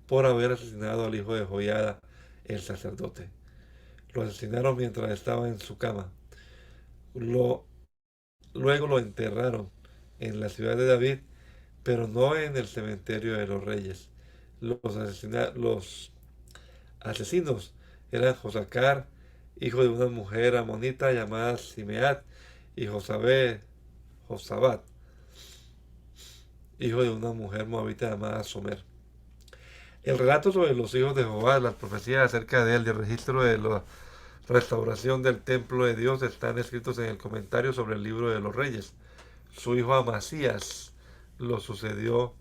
Speaker 1: por haber asesinado al hijo de Joiada, el sacerdote. Lo asesinaron mientras estaba en su cama. Lo, luego lo enterraron en la ciudad de David, pero no en el cementerio de los reyes. Los asesinos eran Josacar, hijo de una mujer amonita llamada Simeat, y Josabat, hijo de una mujer moabita llamada Somer. El relato sobre los hijos de Jehová, las profecías acerca de él y el registro de la restauración del templo de Dios están escritos en el comentario sobre el libro de los reyes. Su hijo Amasías lo sucedió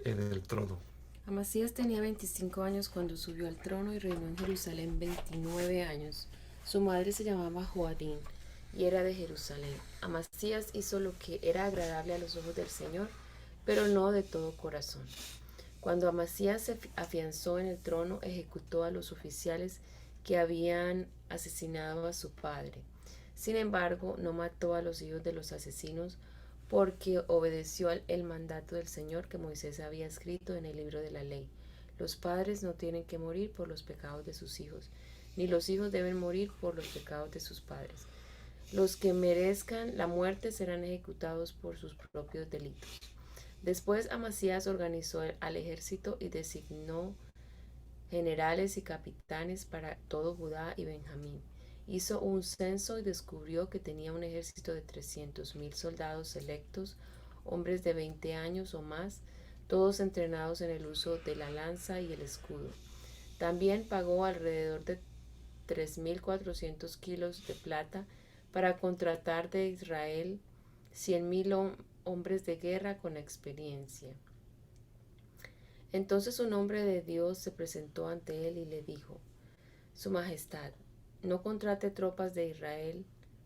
Speaker 1: en el trono.
Speaker 2: Amasías tenía 25 años cuando subió al trono y reinó en Jerusalén 29 años. Su madre se llamaba Joadín y era de Jerusalén. Amasías hizo lo que era agradable a los ojos del Señor, pero no de todo corazón. Cuando Amasías se afianzó en el trono, ejecutó a los oficiales que habían asesinado a su padre. Sin embargo, no mató a los hijos de los asesinos porque obedeció el mandato del Señor que Moisés había escrito en el libro de la ley. Los padres no tienen que morir por los pecados de sus hijos, ni los hijos deben morir por los pecados de sus padres. Los que merezcan la muerte serán ejecutados por sus propios delitos. Después Amasías organizó al ejército y designó generales y capitanes para todo Judá y Benjamín. Hizo un censo y descubrió que tenía un ejército de 300,000 soldados selectos, hombres de 20 años o más, todos entrenados en el uso de la lanza y el escudo. También pagó alrededor de 3,400 kilos de plata para contratar de Israel 100,000 hombres de guerra con experiencia. Entonces un hombre de Dios se presentó ante él y le dijo: Su Majestad, no contrate tropas de Israel,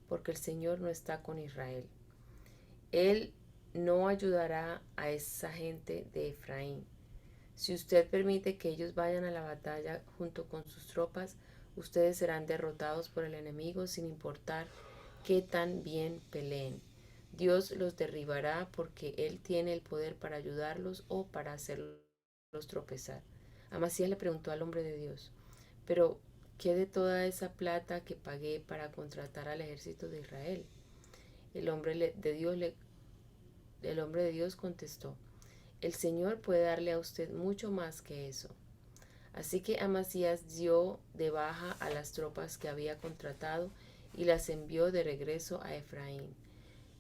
Speaker 2: porque el Señor no está con Israel. Él no ayudará a esa gente de Efraín. Si usted permite que ellos vayan a la batalla junto con sus tropas, ustedes serán derrotados por el enemigo sin importar qué tan bien peleen. Dios los derribará porque Él tiene el poder para ayudarlos o para hacerlos tropezar. Amasías le preguntó al hombre de Dios: pero ¿qué de toda esa plata que pagué para contratar al ejército de Israel? El hombre de Dios contestó: el Señor puede darle a usted mucho más que eso. Así que Amasías dio de baja a las tropas que había contratado y las envió de regreso a Efraín.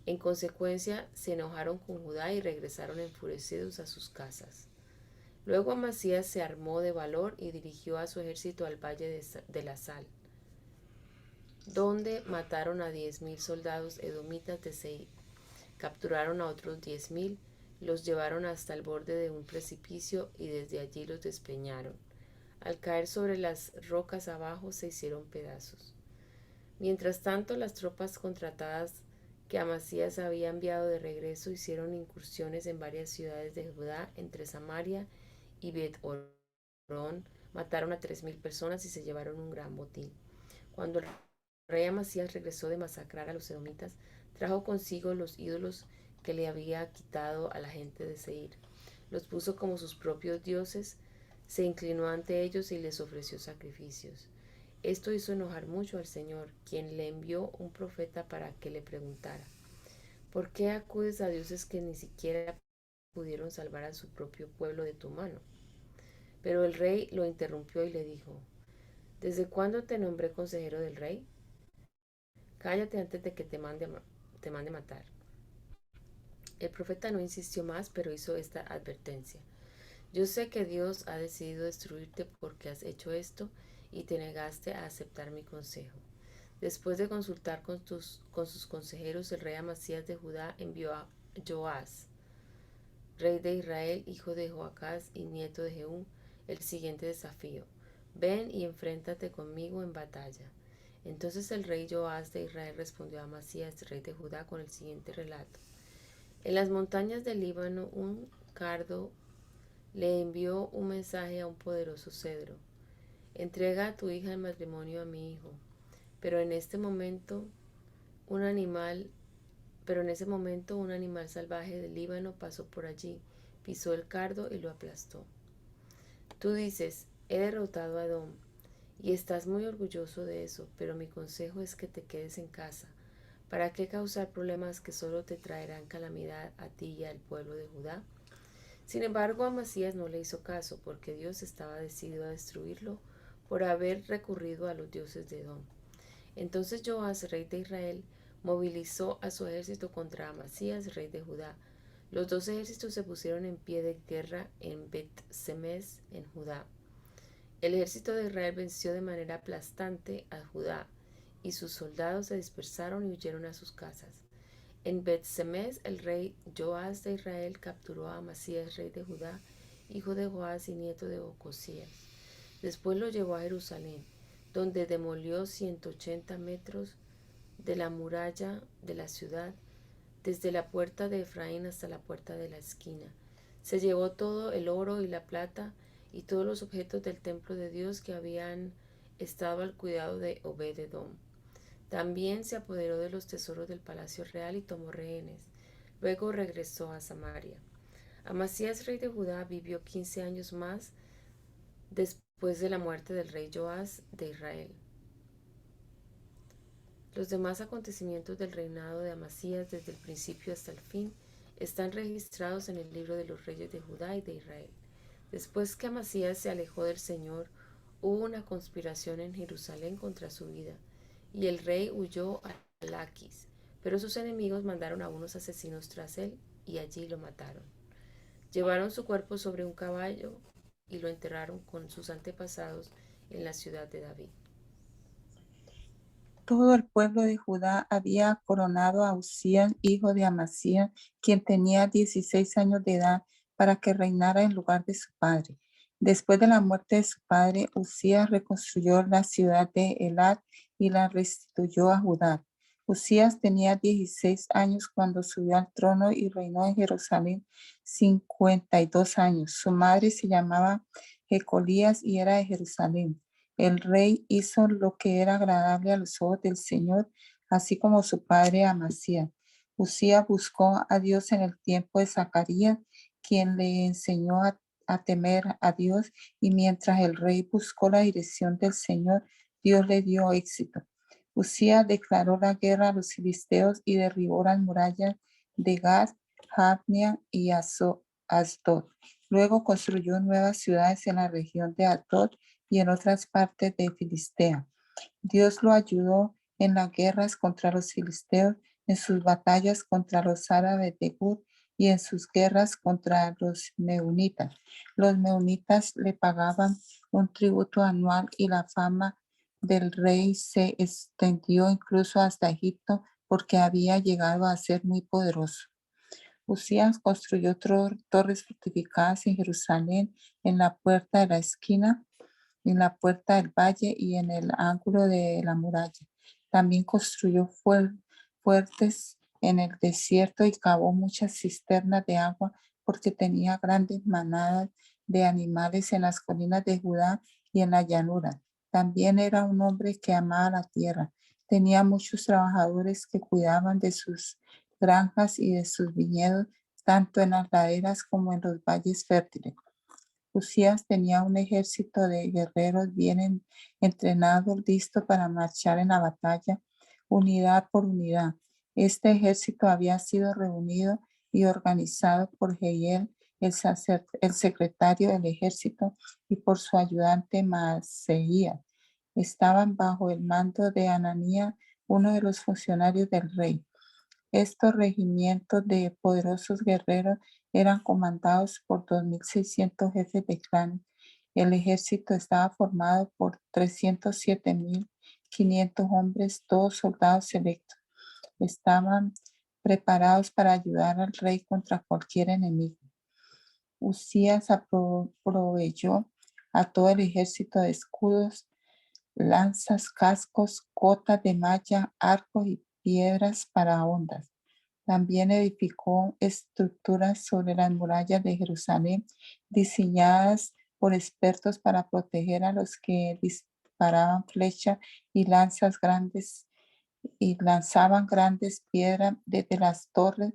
Speaker 2: En consecuencia, se enojaron con Judá y regresaron enfurecidos a sus casas. Luego Amasías se armó de valor y dirigió a su ejército al valle de la Sal, donde mataron a 10,000 soldados edomitas de Seir. Capturaron a otros 10,000, los llevaron hasta el borde de un precipicio y desde allí los despeñaron. Al caer sobre las rocas abajo se hicieron pedazos. Mientras tanto, las tropas contratadas que Amasías había enviado de regreso hicieron incursiones en varias ciudades de Judá, entre Samaria y Bet-Horón, mataron a 3,000 personas y se llevaron un gran botín. Cuando el rey Amasías regresó de masacrar a los edomitas, trajo consigo los ídolos que le había quitado a la gente de Seir. Los puso como sus propios dioses, se inclinó ante ellos y les ofreció sacrificios. Esto hizo enojar mucho al Señor, quien le envió un profeta para que le preguntara: ¿por qué acudes a dioses que ni siquiera pudieron salvar a su propio pueblo de tu mano? Pero el rey lo interrumpió y le dijo: ¿desde cuándo te nombré consejero del rey? Cállate antes de que te mande matar. El profeta no insistió más, pero hizo esta advertencia: yo sé que Dios ha decidido destruirte porque has hecho esto y te negaste a aceptar mi consejo.
Speaker 5: Después de consultar con sus consejeros, el rey Amasías de Judá envió a Joás, rey de Israel, hijo de Joacás y nieto de Jehú, el siguiente desafío: ven y enfréntate conmigo en batalla. Entonces el rey Joás de Israel respondió a Amasías, rey de Judá, con el siguiente relato: en las montañas del Líbano, un cardo le envió un mensaje a un poderoso cedro: entrega a tu hija en matrimonio a mi hijo. Pero en este momento un animal Pero en ese momento un animal salvaje del Líbano pasó por allí, pisó el cardo y lo aplastó. Tú dices: he derrotado a Edom, y estás muy orgulloso de eso, pero mi consejo es que te quedes en casa. ¿Para qué causar problemas que solo te traerán calamidad a ti y al pueblo de Judá? Sin embargo, Amasías no le hizo caso, porque Dios estaba decidido a destruirlo por haber recurrido a los dioses de Edom. Entonces Joás, rey de Israel, movilizó a su ejército contra Amasías, rey de Judá. Los dos ejércitos se pusieron en pie de guerra en Bet-Semes, en Judá. El ejército de Israel venció de manera aplastante a Judá, y sus soldados se dispersaron y huyeron a sus casas. En Bet-Semes, el rey Joás de Israel capturó a Amasías, rey de Judá, hijo de Joás y nieto de Ocosías. Después lo llevó a Jerusalén, donde demolió 180 metros de la muralla de la ciudad, desde la puerta de Efraín hasta la puerta de la esquina. Se llevó todo el oro y la plata y todos los objetos del templo de Dios que habían estado al cuidado de Obed-Edom. También se apoderó de los tesoros del palacio real y tomó rehenes. Luego regresó a Samaria. Amasías, rey de Judá, vivió 15 años más después de la muerte del rey Joás de Israel. Los demás acontecimientos del reinado de Amasías desde el principio hasta el fin están registrados en el libro de los reyes de Judá y de Israel. Después que Amasías se alejó del Señor, hubo una conspiración en Jerusalén contra su vida, y el rey huyó a Laquis, pero sus enemigos mandaron a unos asesinos tras él y allí lo mataron. Llevaron su cuerpo sobre un caballo y lo enterraron con sus antepasados en la ciudad de David.
Speaker 3: Todo el pueblo de Judá había coronado a Uzías, hijo de Amasías, quien tenía 16 años de edad, para que reinara en lugar de su padre. Después de la muerte de su padre, Uzías reconstruyó la ciudad de Elat y la restituyó a Judá. Uzías tenía 16 años cuando subió al trono y reinó en Jerusalén 52 años. Su madre se llamaba Jecolías y era de Jerusalén. El rey hizo lo que era agradable a los ojos del Señor, así como su padre Amasías. Uzías buscó a Dios en el tiempo de Zacarías, quien le enseñó a temer a Dios, y mientras el rey buscó la dirección del Señor, Dios le dio éxito. Uzías declaró la guerra a los filisteos y derribó las murallas de Gat, Jabnia y Asdod. Luego construyó nuevas ciudades en la región de Asdod y en otras partes de Filistea. Dios lo ayudó en las guerras contra los filisteos, en sus batallas contra los árabes de Gur y en sus guerras contra los meunitas. Los meunitas le pagaban un tributo anual y la fama del rey se extendió incluso hasta Egipto porque había llegado a ser muy poderoso. Uzías construyó torres fortificadas en Jerusalén, en la puerta de la esquina, en la puerta del valle y en el ángulo de la muralla. También construyó fuertes en el desierto y cavó muchas cisternas de agua porque tenía grandes manadas de animales en las colinas de Judá y en la llanura. También era un hombre que amaba la tierra. Tenía muchos trabajadores que cuidaban de sus granjas y de sus viñedos, tanto en las laderas como en los valles fértiles. Uzías tenía un ejército de guerreros bien entrenados, listo para marchar en la batalla, unidad por unidad. Este ejército había sido reunido y organizado por Jehiel, el secretario del ejército, y por su ayudante Maaseías. Estaban bajo el mando de Ananías, uno de los funcionarios del rey. Estos regimientos de poderosos guerreros eran comandados por 2.600 jefes de clan. El ejército estaba formado por 307,000 500 hombres, todos soldados selectos. Estaban preparados para ayudar al rey contra cualquier enemigo. Usías proveyó a todo el ejército de escudos, lanzas, cascos, cotas de malla, arcos y piedras para ondas. También edificó estructuras sobre las murallas de Jerusalén, diseñadas por expertos para proteger a los que disparaban flechas y lanzas grandes y lanzaban grandes piedras desde las torres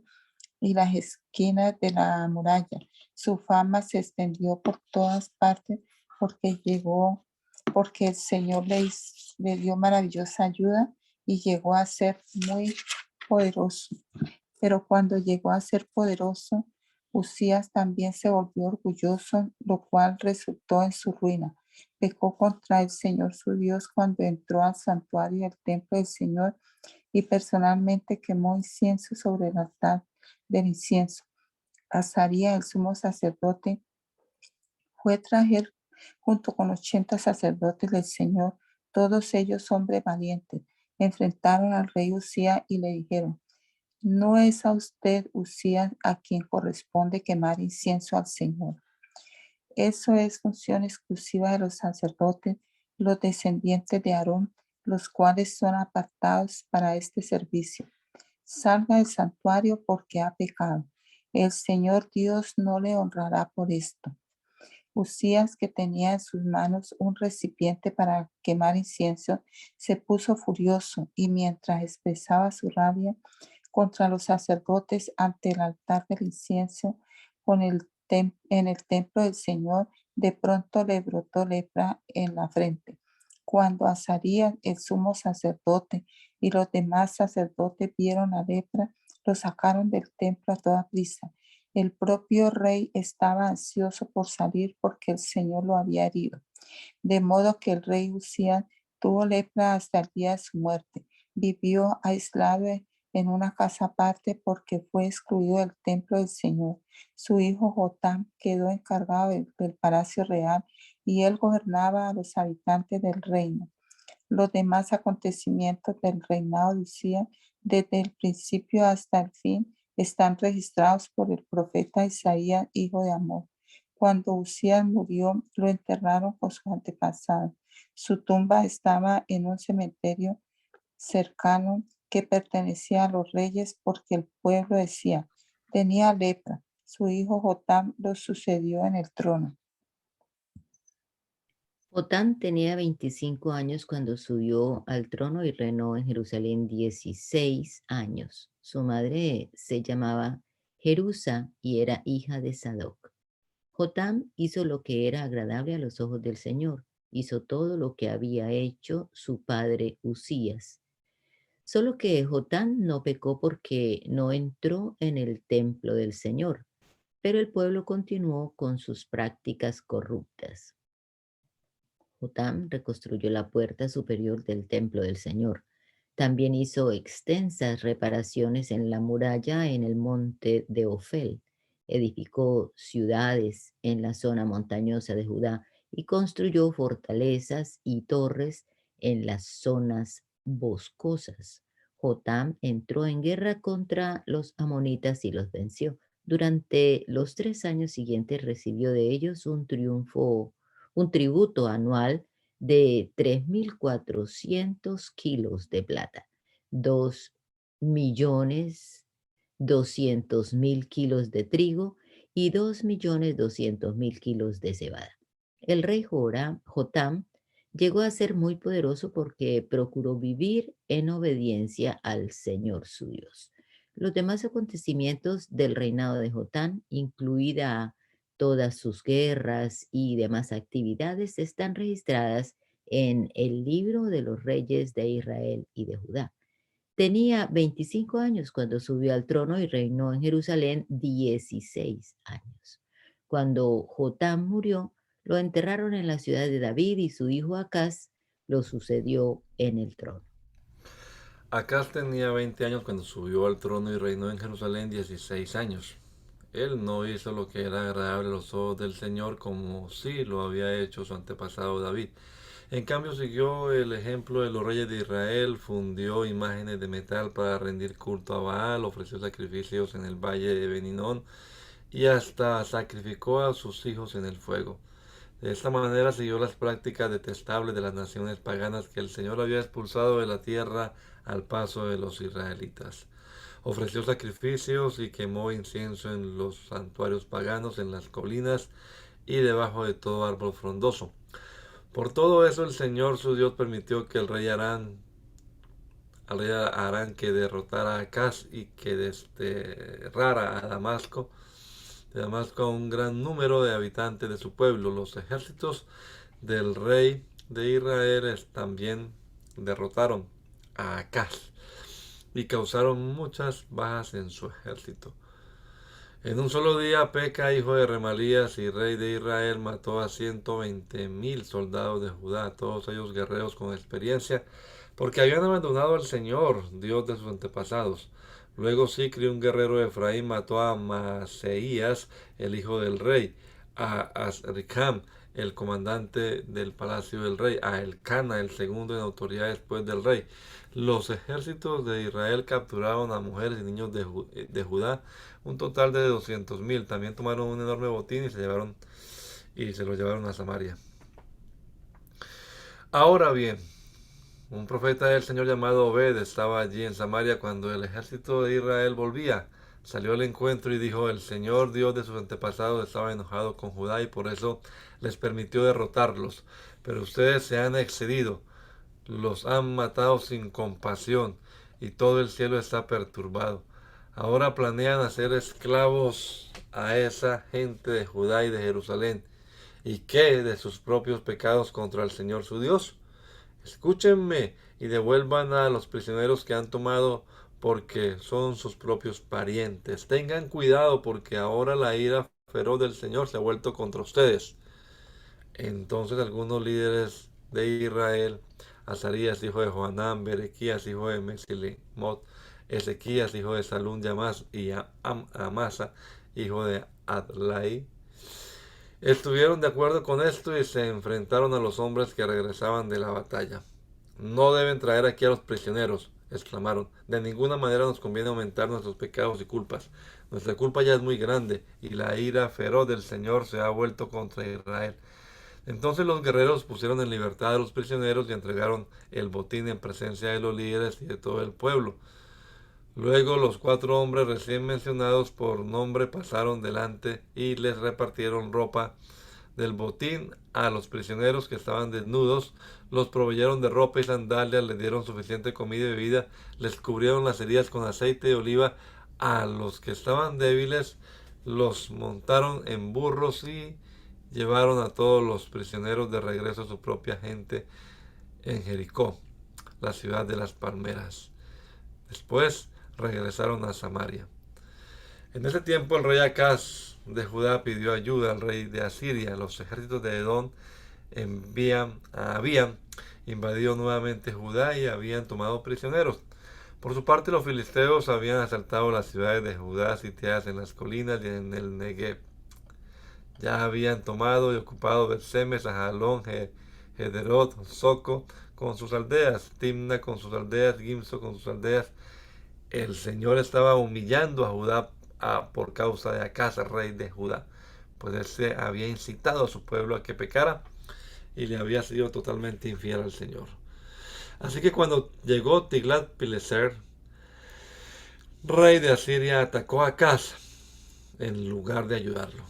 Speaker 3: y las esquinas de la muralla. Su fama se extendió por todas partes porque el Señor le dio maravillosa ayuda y llegó a ser muy poderoso. Pero cuando llegó a ser poderoso, Usías también se volvió orgulloso, lo cual resultó en su ruina. Pecó contra el Señor su Dios cuando entró al santuario del templo del Señor y personalmente quemó incienso sobre el altar del incienso. Azarías, el sumo sacerdote, fue traer junto con 80 sacerdotes del Señor, todos ellos hombres valientes. Enfrentaron al rey Usías y le dijeron: no es a usted, Usías, a quien corresponde quemar incienso al Señor. Eso es función exclusiva de los sacerdotes, los descendientes de Aarón, los cuales son apartados para este servicio. Salga del santuario porque ha pecado. El Señor Dios no le honrará por esto. Usías, que tenía en sus manos un recipiente para quemar incienso, se puso furioso y mientras expresaba su rabia contra los sacerdotes ante el altar del incienso en el templo del Señor, de pronto le brotó lepra en la frente. Cuando Azarías, el sumo sacerdote, y los demás sacerdotes vieron la lepra, lo sacaron del templo a toda prisa. El propio rey estaba ansioso por salir porque el Señor lo había herido. De modo que el rey Usías tuvo lepra hasta el día de su muerte. Vivió aislado en una casa aparte porque fue excluido del templo del Señor. Su hijo Jotam quedó encargado del palacio real y él gobernaba a los habitantes del reino. Los demás acontecimientos del reinado de Usías, desde el principio hasta el fin, están registrados por el profeta Isaías, hijo de Amós. Cuando Usías murió, lo enterraron con sus antepasados. Su tumba estaba en un cementerio cercano que pertenecía a los reyes porque el pueblo decía: tenía lepra. Su hijo Jotam lo sucedió en el trono.
Speaker 4: Jotam tenía 25 años cuando subió al trono y reinó en Jerusalén 16 años. Su madre se llamaba Jerusa y era hija de Sadoc. Jotam hizo lo que era agradable a los ojos del Señor. Hizo todo lo que había hecho su padre Usías. Solo que Jotam no pecó porque no entró en el templo del Señor, pero el pueblo continuó con sus prácticas corruptas. Jotam reconstruyó la puerta superior del templo del Señor. También hizo extensas reparaciones en la muralla en el monte de Ofel. Edificó ciudades en la zona montañosa de Judá y construyó fortalezas y torres en las zonas boscosas. Jotam entró en guerra contra los amonitas y los venció. Durante los 3 años siguientes recibió de ellos un tributo anual de 3.400 kilos de plata, 2.200.000 kilos de trigo y 2.200.000 kilos de cebada. El rey Jotam llegó a ser muy poderoso porque procuró vivir en obediencia al Señor su Dios. Los demás acontecimientos del reinado de Jotam, incluida todas sus guerras y demás actividades, están registradas en el libro de los reyes de Israel y de Judá. Tenía 25 años cuando subió al trono y reinó en Jerusalén 16 años. Cuando Jotam murió, lo enterraron en la ciudad de David y su hijo Acaz lo sucedió en el trono.
Speaker 1: Acaz tenía 20 años cuando subió al trono y reinó en Jerusalén 16 años. Él no hizo lo que era agradable a los ojos del Señor como sí lo había hecho su antepasado David. En cambio siguió el ejemplo de los reyes de Israel, fundió imágenes de metal para rendir culto a Baal, ofreció sacrificios en el valle de Beninón y hasta sacrificó a sus hijos en el fuego. De esta manera siguió las prácticas detestables de las naciones paganas que el Señor había expulsado de la tierra al paso de los israelitas. Ofreció sacrificios y quemó incienso en los santuarios paganos, en las colinas y debajo de todo árbol frondoso. Por todo eso el Señor su Dios permitió que al rey Arán que derrotara a Acaz y que desterrara a Damasco a un gran número de habitantes de su pueblo. Los ejércitos del rey de Israel también derrotaron a Acaz y causaron muchas bajas en su ejército. En un solo día, Peca, hijo de Remalías y rey de Israel, mató a 120,000 soldados de Judá, todos ellos guerreros con experiencia, porque habían abandonado al Señor, Dios de sus antepasados. Luego Sicri, un guerrero de Efraín, mató a Maseías, el hijo del rey, a Azricam, el comandante del palacio del rey, a Elcana, el segundo en autoridad después del rey. Los ejércitos de Israel capturaron a mujeres y niños de Judá, un total de 200,000. También tomaron un enorme botín y se lo llevaron a Samaria. Ahora bien, un profeta del Señor llamado Obed estaba allí en Samaria cuando el ejército de Israel volvía. Salió al encuentro y dijo: el Señor Dios de sus antepasados estaba enojado con Judá y por eso les permitió derrotarlos. Pero ustedes se han excedido, los han matado sin compasión y todo el cielo está perturbado. Ahora planean hacer esclavos a esa gente de Judá y de Jerusalén. ¿Y qué de sus propios pecados contra el Señor su Dios? Escúchenme y devuelvan a los prisioneros que han tomado, porque son sus propios parientes. Tengan cuidado, porque ahora la ira feroz del Señor se ha vuelto contra ustedes. Entonces algunos líderes de Israel, Azarías, hijo de Joanán, Berequías, hijo de Mesilemot, Ezequías, hijo de Salún, Yamás, y Amasa, hijo de Adlai, estuvieron de acuerdo con esto y se enfrentaron a los hombres que regresaban de la batalla. No deben traer aquí a los prisioneros, exclamaron. De ninguna manera nos conviene aumentar nuestros pecados y culpas. Nuestra culpa ya es muy grande y la ira feroz del Señor se ha vuelto contra Israel. Entonces los guerreros pusieron en libertad a los prisioneros y entregaron el botín en presencia de los líderes y de todo el pueblo. Luego los 4 hombres recién mencionados por nombre pasaron delante y les repartieron ropa del botín a los prisioneros que estaban desnudos, los proveyeron de ropa y sandalias, les dieron suficiente comida y bebida, les cubrieron las heridas con aceite de oliva. A los que estaban débiles los montaron en burros y llevaron a todos los prisioneros de regreso a su propia gente en Jericó, la ciudad de las palmeras. Después regresaron a Samaria. En ese tiempo el rey Acaz de Judá pidió ayuda al rey de Asiria. Los ejércitos de Edom habían invadido nuevamente Judá y habían tomado prisioneros. Por su parte, los filisteos habían asaltado las ciudades de Judá sitiadas en las colinas y en el Negev. Ya habían tomado y ocupado Bet-Semes, Ajalón, Gederot, Soco con sus aldeas, Timna con sus aldeas, Gimso con sus aldeas. El Señor estaba humillando a Judá por causa de Acaz, rey de Judá, pues él se había incitado a su pueblo a que pecara y le había sido totalmente infiel al Señor. Así que cuando llegó Tiglat-Pileser, rey de Asiria, atacó a Acaz en lugar de ayudarlo.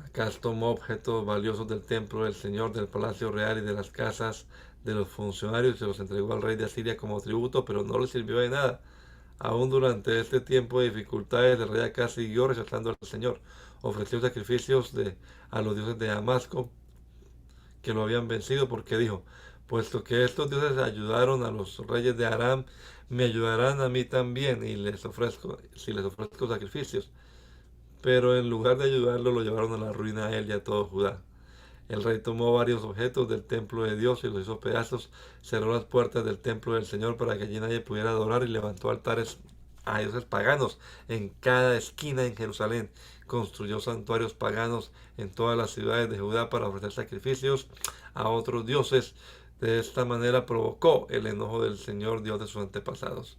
Speaker 1: Acaz tomó objetos valiosos del templo del Señor, del palacio real y de las casas de los funcionarios y se los entregó al rey de Asiria como tributo, pero no le sirvió de nada. Aún durante este tiempo de dificultades, el rey Acaz siguió rechazando al Señor. Ofreció sacrificios a los dioses de Damasco que lo habían vencido, porque dijo: puesto que estos dioses ayudaron a los reyes de Aram, me ayudarán a mí también, y les ofrezco sacrificios. Pero en lugar de ayudarlo, lo llevaron a la ruina a él y a todo Judá. El rey tomó varios objetos del templo de Dios y los hizo pedazos, cerró las puertas del templo del Señor para que allí nadie pudiera adorar y levantó altares a dioses paganos en cada esquina en Jerusalén. Construyó santuarios paganos en todas las ciudades de Judá para ofrecer sacrificios a otros dioses. De esta manera provocó el enojo del Señor Dios de sus antepasados.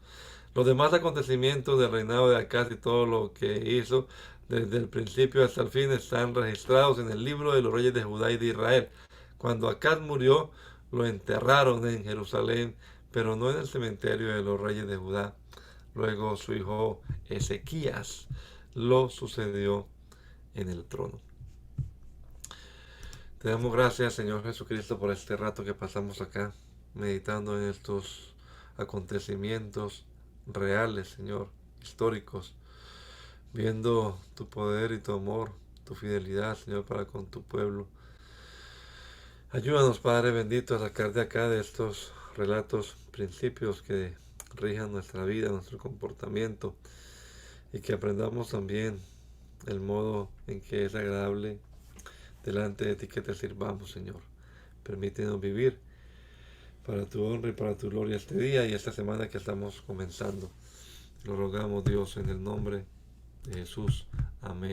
Speaker 1: Los demás acontecimientos del reinado de Acaz y todo lo que hizo desde el principio hasta el fin están registrados en el libro de los reyes de Judá y de Israel. Cuando Acaz murió, lo enterraron en Jerusalén, pero no en el cementerio de los reyes de Judá. Luego su hijo Ezequías lo sucedió en el trono. Te damos gracias, Señor Jesucristo, por este rato que pasamos acá, meditando en estos acontecimientos reales, Señor, históricos, viendo tu poder y tu amor, tu fidelidad, Señor, para con tu pueblo. Ayúdanos, Padre bendito, a sacar de acá de estos relatos principios que rijan nuestra vida, nuestro comportamiento, y que aprendamos también el modo en que es agradable delante de ti que te sirvamos, Señor. Permítenos vivir para tu honra y para tu gloria este día y esta semana que estamos comenzando. Lo rogamos, Dios, en el nombre de Jesús. Amén.